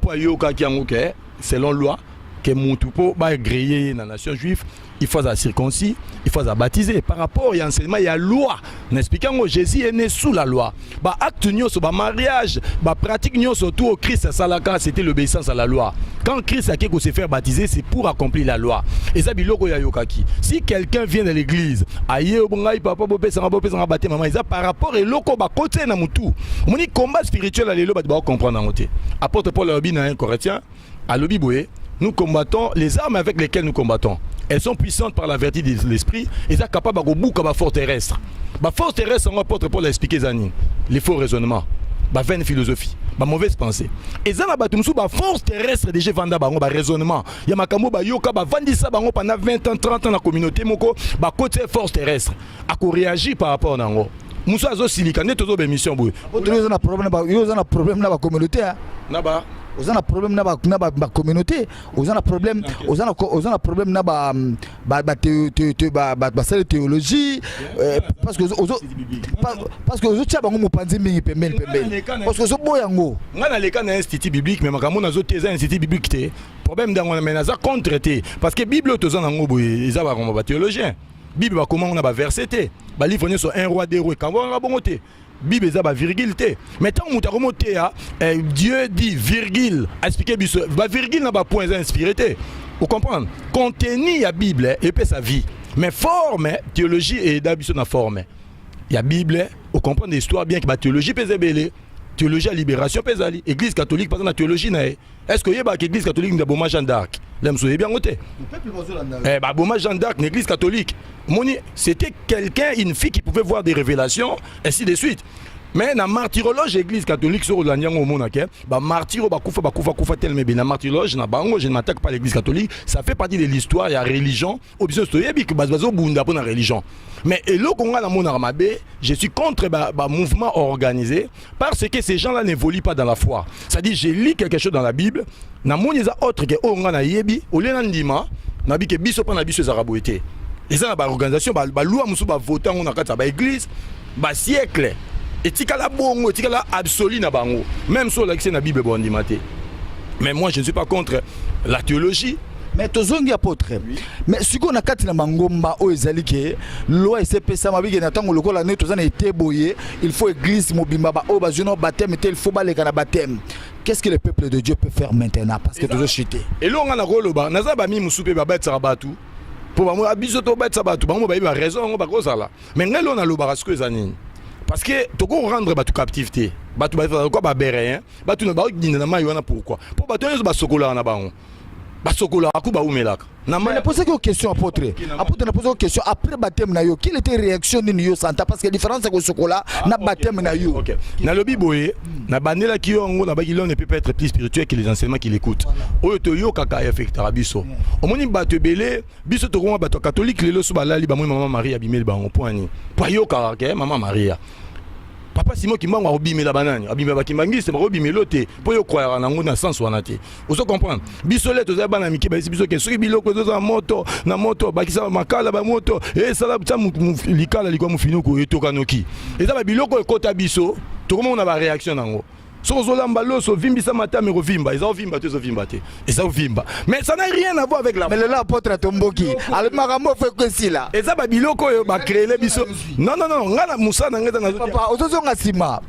selon loi que Moutoupo va griller dans la nation juive, il faut la circoncis, il faut la baptiser. Par rapport à l'enseignement, il y a loi. N'expliquant que Jésus est né sous la loi. Bah acte sur le mariage, bah pratique surtout au Christ salaka, c'était l'obéissance à la loi. Quand Christ a quelque chose se faire baptiser, c'est pour accomplir la loi. Et ça biloko ya yokaki. Si quelqu'un vient de l'église, aïe obongai papa bopé sanga bapté maman, ça par rapport et loko ba côté na mutu. On dit combat spirituel à l'élo ba comprendre en côté. Apôtre Paul Lobby dans 1 Corinthiens, à Lobby Boé, nous combattons les armes avec lesquelles nous combattons. Elles sont puissantes par la vertu de l'esprit et sont capables de boucler la force terrestre. La force terrestre, on apôtre Paul a expliqué les faux raisonnements, la vaine philosophie, la mauvaise pensée. Et ça, la force terrestre déjà vendue par raisonnement. Il y a makambo ba yoka ba vandi ça pendant 20 ans, 30 ans dans la communauté moko ba côté force terrestre. À quoi réagir par rapport à nango. Moussa zo silika ne tozo émission boy. Ils ont un problème dans la communauté. Naba Ils ont un problème dans la communauté. Ils ont un problème. Ils ont un problème dans la théologie. Parce que parce que aux autres bango mopanzi mingi pembeni. Parce que zo boyango. Ngana leka na institut biblique mais makambo na zo teza institut biblique té. Problème dans on menaza contre té parce que Bible tozo nango boy ils aba comme théologien. Bible comment on a ba verset té. Ba livre sur un roi des rois quand on a bonté. Bible est à virgule T. Mais tant que remonté à Dieu dit virgule, expliquer la virgule n'a pas point inspiré. Vous comprenez? Contenu la Bible et puis sa vie. Mais forme, théologie et d'habitude la forme. Il y a Bible, vous comprenez l'histoire bien que la théologie peut être théologie à libération peut être Église catholique par exemple la théologie n'est. Est-ce que y a l'Église catholique de Boma Jeanne d'Arc? L'aime soyez bien noté. Boma Jeanne d'Arc, l'Église catholique. C'était quelqu'un, une fille qui pouvait voir des révélations, ainsi de suite. Mais na martyrologe église catholique sur la nyango monake, ba martyr ba kufa tellement bien. Na martyrologe na bango, je ne m'attaque pas à l'église catholique, ça fait partie de l'histoire, il y a religion, obispo stoyebi que bazo bunda pour la religion. Mais elo konga na mona mabe, je suis contre ba mouvement organisé parce que ces gens-là n'évoluent pas dans la foi. C'est-à-dire je lis quelque chose dans la Bible, na moni za autre que onga na yebi, olena ndima, na bi ke biso pa na biso za raboité. Et ça ba organisation ba loi musu ba voter on na kata ba église, ba siècle. Et tikala bongo, tikala absolu na bango. Même sur l'accès na Bible bon dimate. Mais moi je ne suis pas contre la théologie. Mais tozongi apôtre. Oui. Mais si on a kati na mangomba o ezali ke loi SPSA mabige na tango lokola ne tozana été boyé, il faut église mobimba ba o ba jeune baptême il faut ba le kana baptême. Qu'est-ce que le peuple de Dieu peut faire maintenant parce que tozo chuté. Et là on a koloba, naza ba mi musupe ba bet sarabatu. Pour ba mo abiso to bet sabatu, ba mo ba ba raison ba ko sala. Mais ngelo na loba rasko ezanini. Parce que tu peux rendre batu captivité. Batu ba quoi ba béré hein. Batu na ba dina na mayo na pourquoi? Pour batu na ba sokola na bango. Ba sokola aku ba umelaka. Na mais poser une question apôtre. Apôtre na poser une question après baptême na yo. Quelle était réaction ni yo santa parce que la différence c'est que sokola na baptême na yo. OK. Na lobi boye na bandela ki yo ngo na ba ne peut pas être plus spirituel que les enseignements qu'il écoute. Oyo to yo kaka affectera biso. Omoni batu belé biso to ko batu catholique lelo so ba lali ba maman Marie abimeli bango poani. Pa yo kaka maman Maria. Papa Simon qui m'a obimé la banane, abimé ba kimbangi c'est ba obimé loté pour yo croire na ngo na sens wana te. Oso comprendre. Bisolet to za bana miki ba biso ke soki biloko zo za moto na moto ba kisa makala ba moto et sala tsa likala likwa mufino ko etokanoki. Eza ba biloko ekota biso to comment on a ba réaction nango. So zolamba loso vimbisa mata me rovimba, ils ont vimba te vimba te. Ils ont vimba. Mais ça n'a rien à voir avec la. Mais le là apôtre Tomboki, al marambo fait que si là. Et ça ba biloko yo ba créer les biso. Non ngala musa na ngeta na papa ozozonga sima.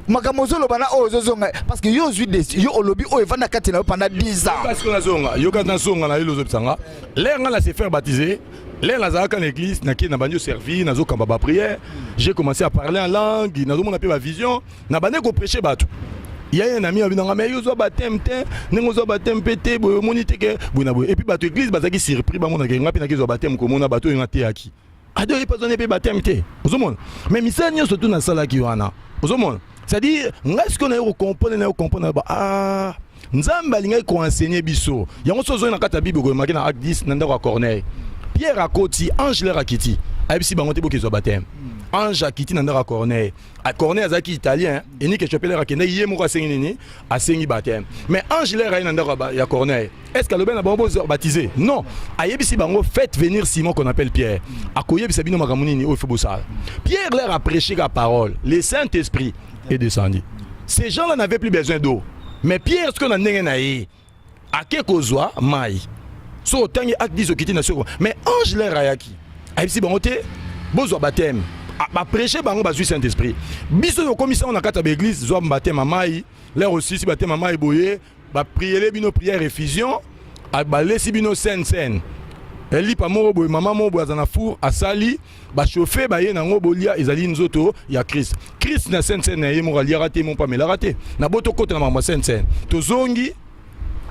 Makambo zolo bana ozozonga parce que yo zui des yo olobi o evana katina pendant 10 ans. Parce que na zonga, yo kana zonga na yo zopsanga. L'air ngala se faire baptiser. Là, dans l'église, na banyo servi, na zo kamba prière. J'ai commencé à parler en langue, na zo mon appel ma vision, na bané ko prêcher batou. Il y a un ami qui a dit mais yo zo baptême té, nengo zo baptême pété, bo monité que bona bo. Et puis batou église bazaki surpris ba mona ke ngapi na ke zo baptême ko mona batou ngate aki. Ado y pas donné pe baptême té. Ozomon. Mais misanyo surtout na sala ki wana. Ozomon. C'est-à-dire est-ce qu'on a comprendre ah nzamba linga ko enseigner biso. Yango so zo na kata Bible ko makina Acte 10 nanda ko Corneille. Pierre a Koti, Ange leur a quitté. Aïbsi bangote bo kezo baptême. Ange a quitté nanda Corneille. À Corneille azaki italien et ni que je peux kende yé mo sengi a sengi baptême. Mais Ange leur a nanda ya Corneille. Est-ce que le ben a bon baptisé? Non. Aïbsi bango faites venir Simon qu'on appelle Pierre. A koye bisabino makamuni o fobosal. Pierre leur a prêché la parole. Le Saint-Esprit est descendu. Ces gens-là n'avaient plus besoin d'eau. Mais Pierre ce qu'on a n'engenaï a kekozwa mai. So tangi Acte 10 okiti na soko. Mais Ange leur a yaki. Aïbsi bangote bozo baptême. Ba prêcher bango ba Saint-Esprit. Biso yo commission on a kata l'église zo baptême mamai. L'air aussi si baptême mamai boye, ba prier les bino prière effusion, ba lesi bino scène. Eli pa mo boye maman mo boya na four asali, ba chauffer ba ye na ngo bolia ezali nzoto ya Christ. Christ na scène na ye mo ralia raté mon pas mais la raté. Na boto côté na mama scène. To zongi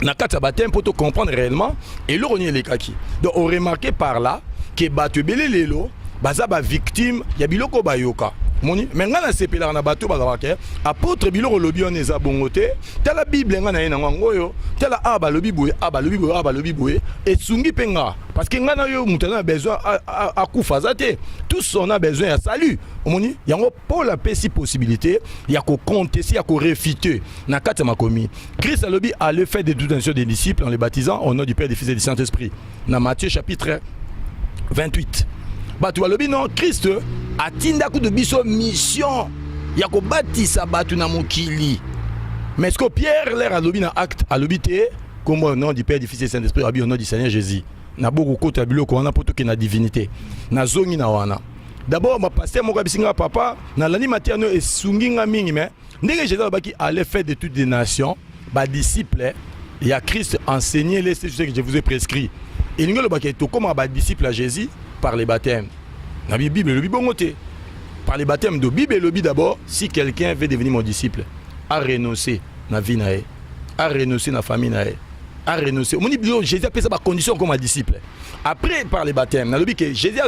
na kata baptême pour te comprendre réellement et le renier les kaki. Donc on remarqué par là que batu belé lelo baza ba victime ya biloko bayoka moni mais ngana sepela na bato bazawake apôtre biloko lobi on eza bongote tala bible ngana ina ngoyo tala aba lobi boye et sungi penga parce que ngana yo mutana a besoin à kufa zate tous on a besoin ya salut moni yango pour la pesi possibilité ya ko contester ya ko réfuter na kata makomi Christ a lobi a le fait de toute nation des disciples en les baptisant au nom du Père, du Fils et du Saint-Esprit na Matthieu chapitre 28. Batu alobi non Christ a tinda ku de biso mission ya ko batisa batu na mokili. Mais ce que Pierre leur alobi na acte alobi te comme au nom du Père, du Fils et du Saint-Esprit au nom du Seigneur Jésus. Na beaucoup kota biloko wana poto ke na divinité. Na zongi na wana. D'abord ma pasteur mo kabisinga papa na lani materno esunginga mingi mais ndenge Jésus baki allait faire de toutes les nations ba disciples ya Christ enseigner les ce que je vous ai prescrit. Et l'ingolo baki to comme ba disciple à Jésus par les baptêmes. La Bible, le Bible, par les baptêmes de Bible, le Bible d'abord, si quelqu'un veut devenir mon disciple, à renoncer à la vie, à renoncer à la famille, à renoncer. Jésus a fait ça par condition comme un disciple. Après, par les baptêmes, Jésus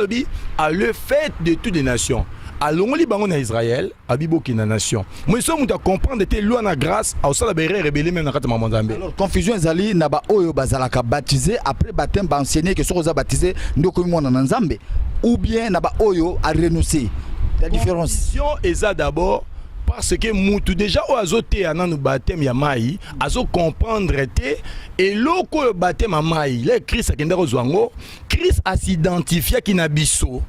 a le fait de toutes les nations. alongoli bango na Israël abiboki na nation moi so muta comprendre te loi na grâce au sala bere rebelle même na kata mama Nzambe. Alors confusion ezali na ba oyo bazalaka baptisé après baptême ba enseigner que sokoza baptisé ndoko mona na Nzambe ou bien na ba oyo a renoncer. La différence confusion eza d'abord parce que mutu déjà o azote ananu baptême ya mai azo comprendre te et loko baptême ya mai le Christ akenda kozwango Christ asidentifier ki na biso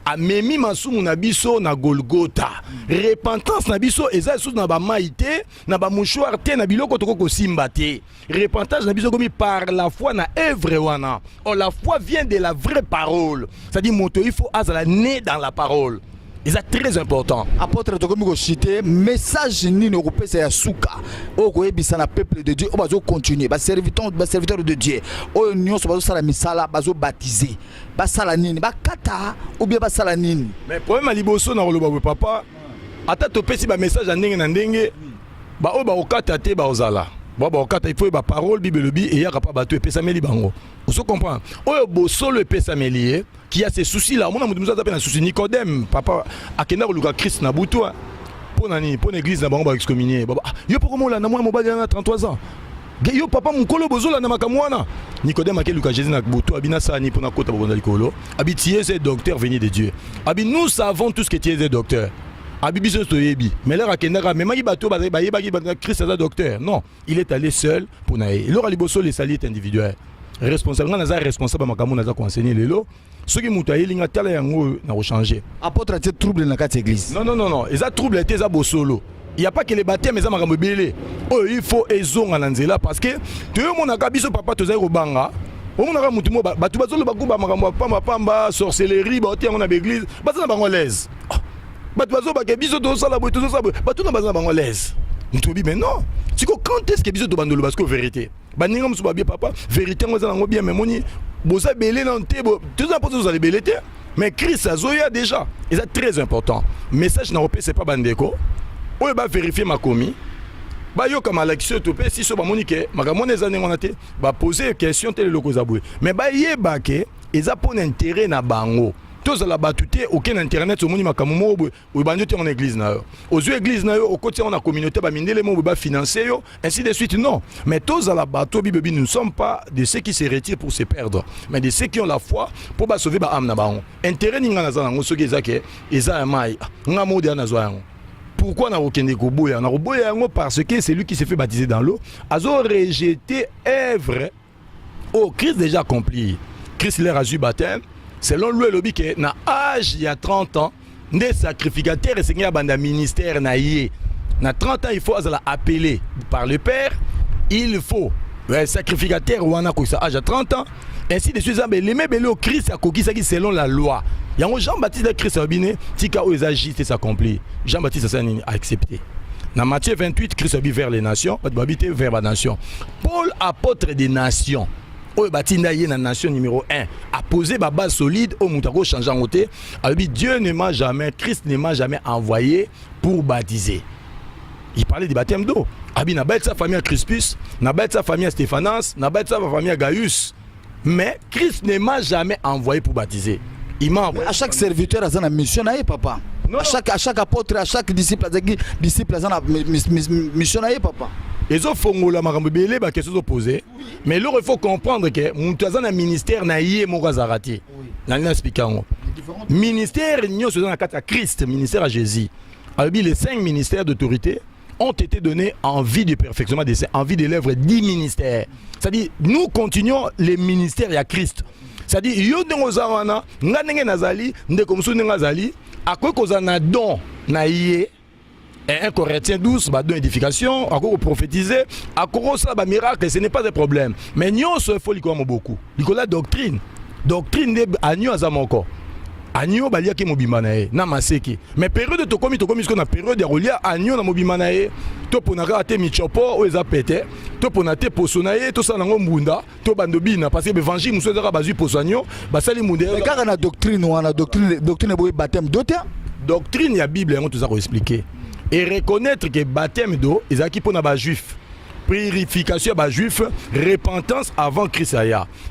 amemi masumu na biso na Golgotha repentance na biso eza sous na ba mai te na ba mouchoir te na biloko toko kosimba te repentance na biso komi par la foi na œuvre wana. Or la foi vient de la vraie parole, c'est-à-dire moto il faut azala né dans la parole. C'est très important. Apôtre Tokomiko cité message ni no kopesa ya suka o koyebisa na peuple de Dieu o bazo continuer ba serviteur de Dieu o nyonso bazo sala misala bazo baptiser ba sala nini ba kata ou bien ba sala nini. Mais problème à liboso na koloba papa ata topesi ba message ndenge na ndenge ba o ba okata te ba ozala ba okata il faut ba parole bible bi et yaka pa bato epesa meli bango. Vous comprenez? Oyo boso le epesa meli qui a ces soucis là, mon nous appelle un souci Nicodème papa akenda luka Christ na butu pour nani pour l'église na bango ba excommunier baba yo poko la na moi mobali na 33 ans yo papa mukolo bozola na makamwana Nicodème akeli luka Jésus na butu abina sani pour na kota bokonda likolo abi c'est docteur venu de Dieu abi nous savons tout ce que tu es docteur abi biso to yebi mais là akenda même ba bato ba yebaki Christ est docteur non il est allé seul pour na et alors liboso les sali est individuel responsable naza responsable makamuna naza conseiller lelo soki mutu ayelinga tala yango na changer. Apôtre a trouble na kati église. Non, eza trouble était za bosolo. Il y a pas que les baptêmes mais za makambo belé. Oh il faut ezonga na nzela parce que te mona ka biso papa to za ko banga. O mona ka mutu mo batu bazolo bakuba makambo pamba sorcellerie ba oti yango na église. Baza na bango lez. Batu bazo ba ke biso to sala bo to sala batu na baza na bango lez. Mutu bi mais non. Siko quand est-ce que biso to bandolo parce que vérité. Baninga musu ba bien papa vérité ngo za nango bien mais moni boza belé na ntebo tout ça pour vous allez belé mais Christ azoya déjà et c'est très important message na opé c'est pas bandeko o ba vérifier ma commis ba yo comme Alexio to pe si so ba monique makamone za nengo na te ba poser question tele loko za boué mais ba yeba ke eza pour intérêt na bango tous la batute aucun internet au moni makamumo ou banjote en église na aux églises na au côté on a communauté ba mindele mo ba financer yo ainsi de suite non mais tous à la bateau bibi nous ne sommes pas de ceux qui se retirent pour se perdre mais de ceux qui ont la foi pour ba sauver ba âme na bango intérêt ninga na za ngo soki ezake eza mai nga modi na zo yango. Pourquoi na okende ko boya na boya yango parce que c'est lui qui s'est fait baptiser dans l'eau azo rejeté œuvre au Christ déjà accompli. Christ leur a eu baptême. Selon lui, le dit que na âge il y a 30 ans, des sacrificateurs et seigneur banda ministère na yé. Na 30 ans, il faut appeler par le Père, il faut un sacrificateur ou un âge à 30 ans. Ainsi de suite, les mêmes au Christ a coquille selon la loi. Il y a un Jean-Baptiste de Christ a biné, tika où les agis s'accompli. Jean-Baptiste a accepté. Dans Matthieu 28, Christ a dit vers les nations, habité vers la nation. Paul, apôtre des nations. Oyo batinda ye na nation numéro 1 a posé ba base solide au mutako changeant côté a dit Dieu ne m'a jamais Christ ne m'a jamais envoyé pour baptiser. Il parlait du baptême d'eau. Abi na sa famille à Crispus, na sa famille à Stéphanas, na sa famille à Gaius. Mais Christ ne m'a jamais envoyé pour baptiser. Il m'a envoyé. À chaque serviteur a une mission na papa. Non. À chaque apôtre, à chaque disciple a une mission na papa. Les autres font la marambélé ba question posée mais là il faut comprendre que mon ministère na yé mon gazarati na expliquant ministère nous sommes dans la carte à Christ ministère à Jésus alors les 5 ministères d'autorité ont été donnés en vue du perfectionnement des saints en vue de l'œuvre 10 ministères c'est-à-dire nous continuons les ministères à Christ c'est-à-dire yo ndenge ozana nga ndenge nazali ndeko musu ndenge nazali akoki kozana don na yé 1 Corinthiens 12, bah, donne édification, encore prophétiser, encore ça, bah, miracle, ce n'est pas un problème. Mais nous, il faut l'icône beaucoup. L'icône la doctrine. Doctrine de Agnew à Zamoko. Agnew, bah, il y a qui mobimanae, na maseki. Mais période de tokomi, ce qu'on a période de rolia, Agnew na mobimanae, to ponaka ate michopo, ou eza pété, to ponate posonae, to sa nango mbunda, to bandobina, parce que l'évangile, nous sommes basu posagno, bah, ça les mundé. Mais quand on a doctrine, on a doctrine, baptême d'auteur. Doctrine, il y a Bible, on tout ça expliqué. Et reconnaître que baptême d'eau, ils ont qui pour les juifs. Purification des juifs, repentance avant Christ.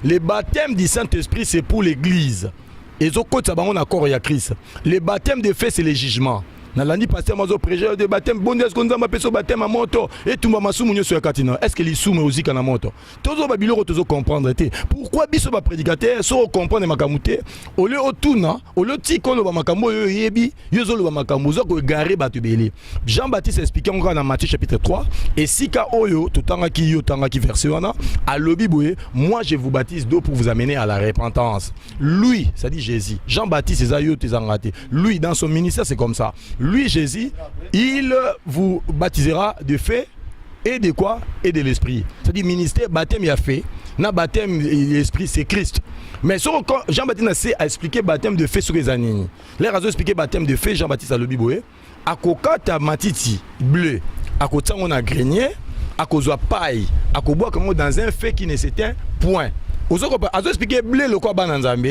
Le baptême du Saint-Esprit, c'est pour l'église. Et zo kota bango na corps ya Christ. Le baptême de feu c'est le jugement. Nalandi pasteur mazo prêcher de baptême bonde est-ce qu'on a peso baptême à moto et tout mama sumu nyo sur katina est-ce que les sumu aussi kana moto tozo babilo tozo comprendre té pourquoi biso ba prédicateur so comprendre makamute au lieu otuna au lieu tiko lo ba makambo yo yebi yo zo lo ba makambo zo ko garer batu belé Jean-Baptiste expliquait encore dans Matthieu chapitre 3 et sika oyo totanga ki verset wana à lobi boye moi je vous baptise d'eau pour vous amener à la repentance lui ça dit Jésus Jean-Baptiste ezayo tezangate lui dans son ministère c'est comme ça. Lui, Jésus, il vous baptisera de feu et de quoi? Et de l'esprit. C'est-à-dire, ministère, baptême, il y a fait. Na baptême, l'esprit, c'est Christ. Mais Jean-Baptiste a expliqué baptême de feu sur les années. Les raisons expliqué baptême de feu, Jean-Baptiste a le biboué. À kokata matiti bleu, à côté on a grenier, à cause de paille, à cause comme dans un fait qui ne s'éteint point. Vous avez expliqué blé le quoi bananzambe,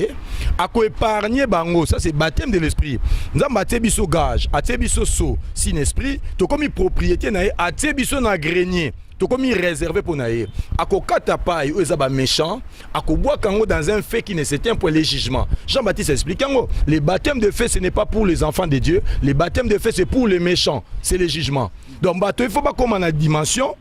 à quoi épargner bango, ça c'est baptême de l'esprit. Nous avons baptême biso gage, à biso so, sin esprit, to comme propriété nae, à biso na grenier, to comme réservé pour nae. À quoi kata paille, ou ezaba méchant, à quoi boire kango dans un fait qui ne s'éteint pour les jugements. Jean-Baptiste explique kango, les baptêmes de feu ce n'est pas pour les enfants de Dieu, les baptêmes de feu c'est pour les méchants, c'est les jugements. Donc bateau il faut pas comme en a dimension.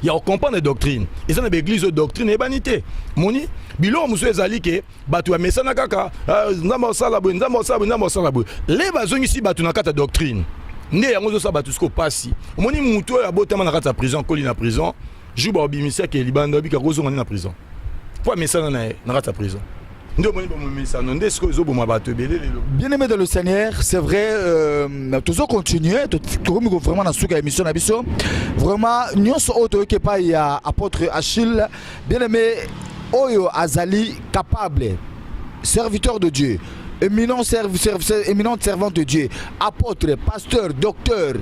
Il y a comprendre les doctrines. Et ça dans l'église de doctrine et vanité. Moni, bilo muso ezali ke batu ya mesana kaka, nzamba osala boy, nzamba osala boy. Les bazongi si batu na kata doctrine. Né yango zo sa batu sko pasi. Moni muto ya botama na kata prison, koli na prison, juba obimisa ke libanda bika kozo ngani na prison. Pour mesana na kata prison. Bien-aimé dans le Seigneur, c'est vrai, toujours continuer, vraiment dans cette émission, vraiment, nous sommes qui pas il y a apôtre Achille, bien-aimé, Oyo Azali, capable, serviteur de Dieu, éminent servant de Dieu, apôtre, pasteur, docteur,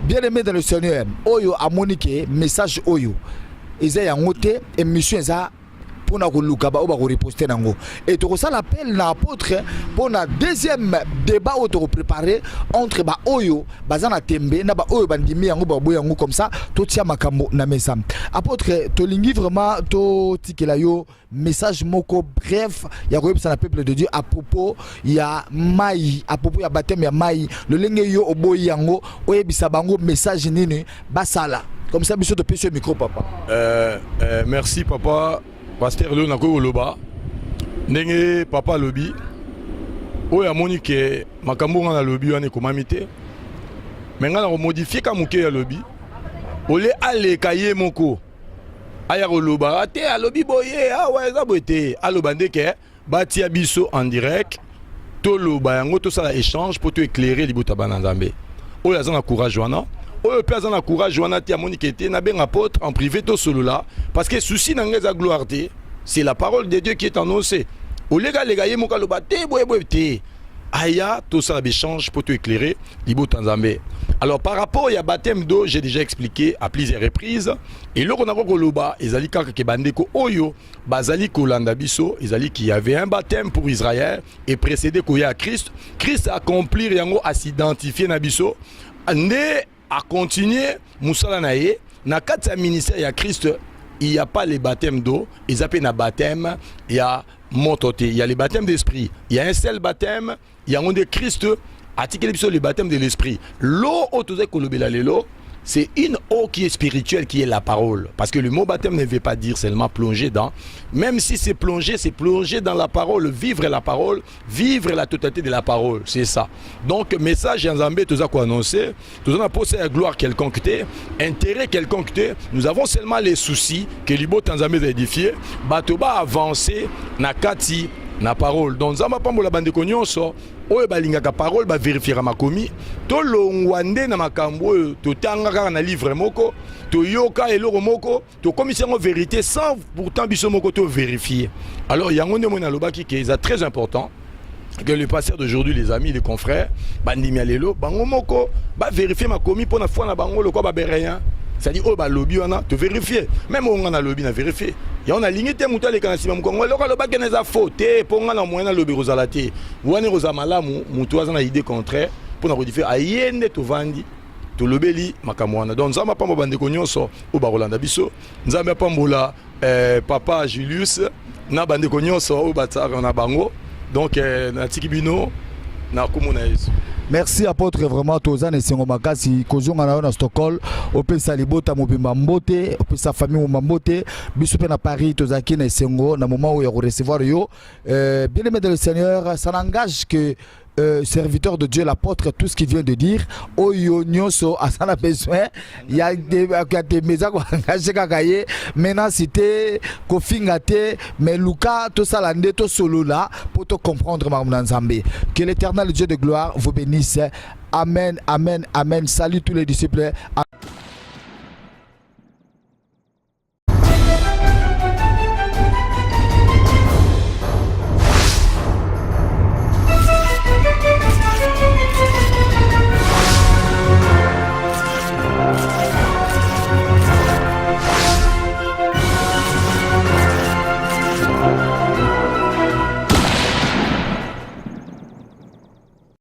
bien-aimé dans le Seigneur, Oyo a moniqué, message Oyo, ils ont noté, émission ça. Pour nous riposter nango et tout ça l'appel l'apôtre pour la deuxième débat auto préparé entre ba oyo bazana tembe na ba oyo bandimi yango ba boyango comme ça to tia makambo na mesa apôtre to lingi vraiment to tikela yo message moko bref ya ko yebisa na peuple de Dieu à propos ya mai à propos ya baptême ya mai le lenge yo oboyi yango oyebisa bango message nini basala comme ça biso to pese micro papa merci papa. Pasteur Léon Nako Loba, Nenge Papa Lobi, Oya Monique, Makambo na Lobi, on est comme amité. Maintenant, on modifie comme Mouké Lobi. Ole ale kaye moko. Aya Loba, ate a Lobi boye, ah ouais, ça boite. Alobande ke, bati abiso en direct. To Loba, yango to ça échange pour te éclairer libo tabana nzambe. Oya zana courage wana. Oyo personne a courage joana ti amoni kete na ben apôtre en privé to solo là parce que souci n'angeza gloire c'est la parole de Dieu qui est annoncée au lega lega ye moka loba te boye te aya to ça échange pour te éclairer libo tanzambe. Alors par rapport à baptême d'eau j'ai déjà expliqué à plusieurs reprises et là on a ko loba ezali kaka ke bandeko oyo bazali kolanda biso ezali qui avait un baptême pour Israël et précédé ko ya Christ a accomplir yango à s'identifier na biso ne à continuer Moussala Naye, na kati ministère ya Christ, il n'y a pas les baptêmes d'eau, ils appellent un baptême, il y a montoté, il y a les baptêmes d'esprit, il y a un seul baptême, il y a un de Christ, article le baptême de l'esprit. L'eau autorisée kolobela lelo, c'est une eau qui est spirituelle, qui est la parole. Parce que le mot baptême ne veut pas dire seulement plonger dans. Même si c'est plonger dans la parole, vivre la parole, vivre la totalité de la parole. C'est ça. Donc, message en Zambé, tout ça qu'on annoncer, tout ça on a posé à gloire quelconque, intérêt quelconque. Nous avons seulement les soucis que l'Ibo Tanzambé a édifié. Batoba avancer, na kati, na parole. Donc, Zamba Pambola Bandekognon so. Oyo balingaka parole ba vérifiera makomi to longwande na makambo to tangaka na livre moko to yoka eloko moko to commission en vérité sans pourtant biso moko to vérifier. Alors yango nde mona lobaki que c'est très important que le pasteur d'aujourd'hui les amis les confrères bandimi alelo bango moko ba vérifier makomi pour na foi na bango lokwa ba bereya. C'est-à-dire, oh, bah, lobby, on a te vérifier. Même on a lobby, on a vérifié. Et on a limité mon talent quand on a Congo. Le lobby, on a fauté. Pour on a moyen lobby rosalate. Ou on est rosamala, mon toit, on a idée contraire. Pour nous rediffer, ayende to vandi, to lobeli, makamwana. Donc, ça m'a pas mon bande de so au Barolanda Bisso. Nous avons pas mon papa Julius, na bande de so au Batar, on a bango. Donc natiki bino na komona Yesu. Merci apôtre, vraiment Tozan et Sengo Makasi kozonga na Stockholm opesa libota mobimba mbote opesa famille mbote biso pe na Paris tozaki na Sengo na moment où il recevoir yo bien aimé de le Seigneur, ça n'engage que serviteur de Dieu, l'apôtre, tout ce qu'il vient de dire, Oyo Nyoso, à ça a besoin, il y a des maisons qui engagées kakaye, maintenant c'était Kofingate, mais Luka, tout ça l'année, tout solo là, pour te comprendre, Mamounan. Que l'éternel Dieu de gloire vous bénisse. Amen, amen, amen. Salut tous les disciples. Amen.